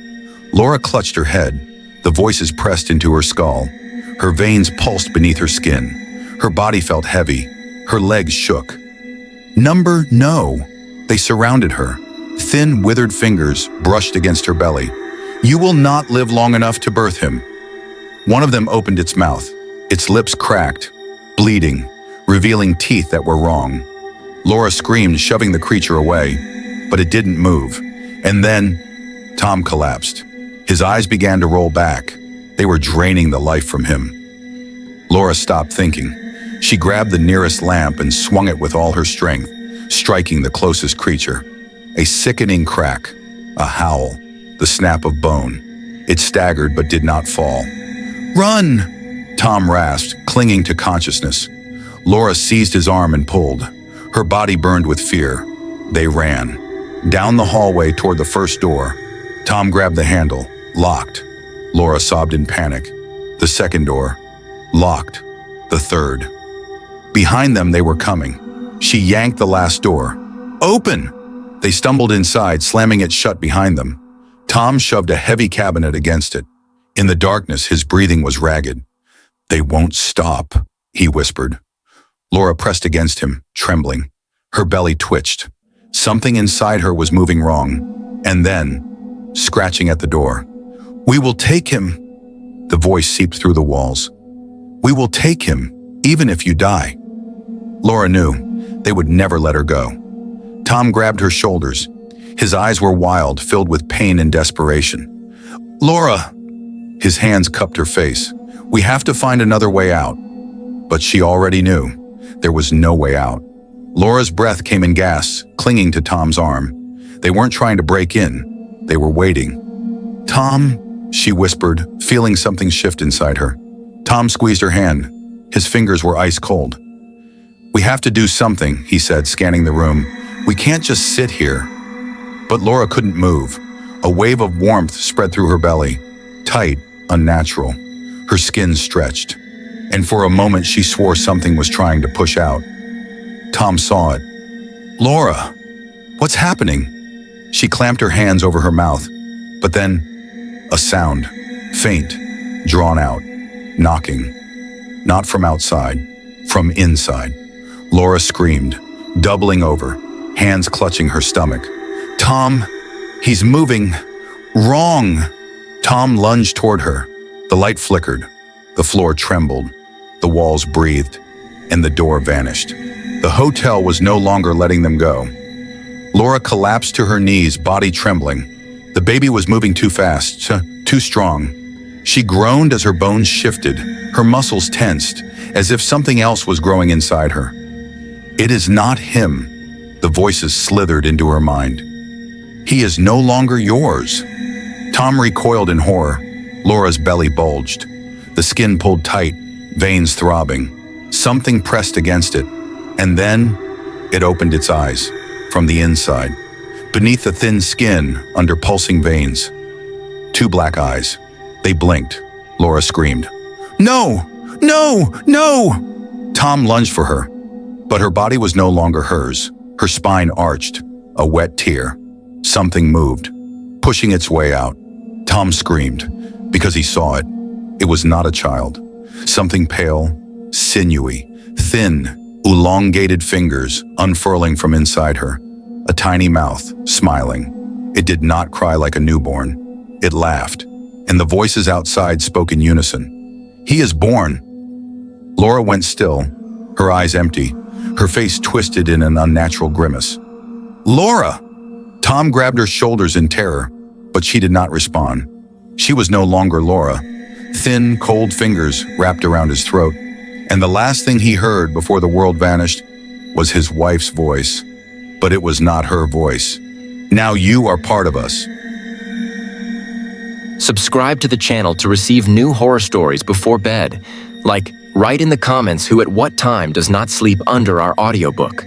Laura clutched her head. The voices pressed into her skull. Her veins pulsed beneath her skin. Her body felt heavy. Her legs shook. No. They surrounded her. Thin, withered fingers brushed against her belly. "You will not live long enough to birth him." One of them opened its mouth. Its lips cracked, bleeding, revealing teeth that were wrong. Laura screamed, shoving the creature away, but it didn't move. And then, Tom collapsed. His eyes began to roll back. They were draining the life from him. Laura stopped thinking. She grabbed the nearest lamp and swung it with all her strength, striking the closest creature. A sickening crack, a howl, the snap of bone. It staggered but did not fall. "Run!" Tom rasped, clinging to consciousness. Laura seized his arm and pulled. Her body burned with fear. They ran. Down the hallway toward the first door. Tom grabbed the handle. Locked. Laura sobbed in panic. The second door. Locked. The third. Behind them they were coming. She yanked the last door. "Open!" They stumbled inside, slamming it shut behind them. Tom shoved a heavy cabinet against it. In the darkness, his breathing was ragged. "They won't stop," he whispered. Laura pressed against him, trembling. Her belly twitched. Something inside her was moving wrong. And then, scratching at the door. "We will take him." The voice seeped through the walls. "We will take him, even if you die." Laura knew they would never let her go. Tom grabbed her shoulders. His eyes were wild, filled with pain and desperation. "Laura!" His hands cupped her face. "We have to find another way out." But she already knew. There was no way out. Laura's breath came in gasps, clinging to Tom's arm. They weren't trying to break in. They were waiting. "Tom," she whispered, feeling something shift inside her. Tom squeezed her hand. His fingers were ice cold. "We have to do something," he said, scanning the room. "We can't just sit here." But Laura couldn't move. A wave of warmth spread through her belly. Tight, unnatural. Her skin stretched. And for a moment she swore something was trying to push out. Tom saw it. "Laura, what's happening?" She clamped her hands over her mouth. But then, a sound. Faint, drawn out, knocking. Not from outside, from inside. Laura screamed, doubling over, hands clutching her stomach. "Tom, he's moving. Wrong!" Tom lunged toward her. The light flickered. The floor trembled. The walls breathed. And the door vanished. The hotel was no longer letting them go. Laura collapsed to her knees, body trembling. The baby was moving too fast, too strong. She groaned as her bones shifted, her muscles tensed, as if something else was growing inside her. "It is not him," the voices slithered into her mind. "He is no longer yours." Tom recoiled in horror. Laura's belly bulged. The skin pulled tight, veins throbbing. Something pressed against it, and then it opened its eyes, from the inside. Beneath the thin skin, under pulsing veins. 2 black eyes. They blinked. Laura screamed. "No! No! No!" Tom lunged for her, but her body was no longer hers. Her spine arched, a wet tear. Something moved, pushing its way out. Tom screamed, because he saw it. It was not a child. Something pale, sinewy, thin, elongated fingers unfurling from inside her. A tiny mouth, smiling. It did not cry like a newborn. It laughed, and the voices outside spoke in unison. "He is born!" Laura went still, her eyes empty, her face twisted in an unnatural grimace. "Laura!" Tom grabbed her shoulders in terror, but she did not respond. She was no longer Laura. Thin, cold fingers wrapped around his throat, and the last thing he heard before the world vanished was his wife's voice. But it was not her voice. "Now you are part of us." Subscribe to the channel to receive new horror stories before bed. Like, write in the comments who at what time does not sleep under our audiobook.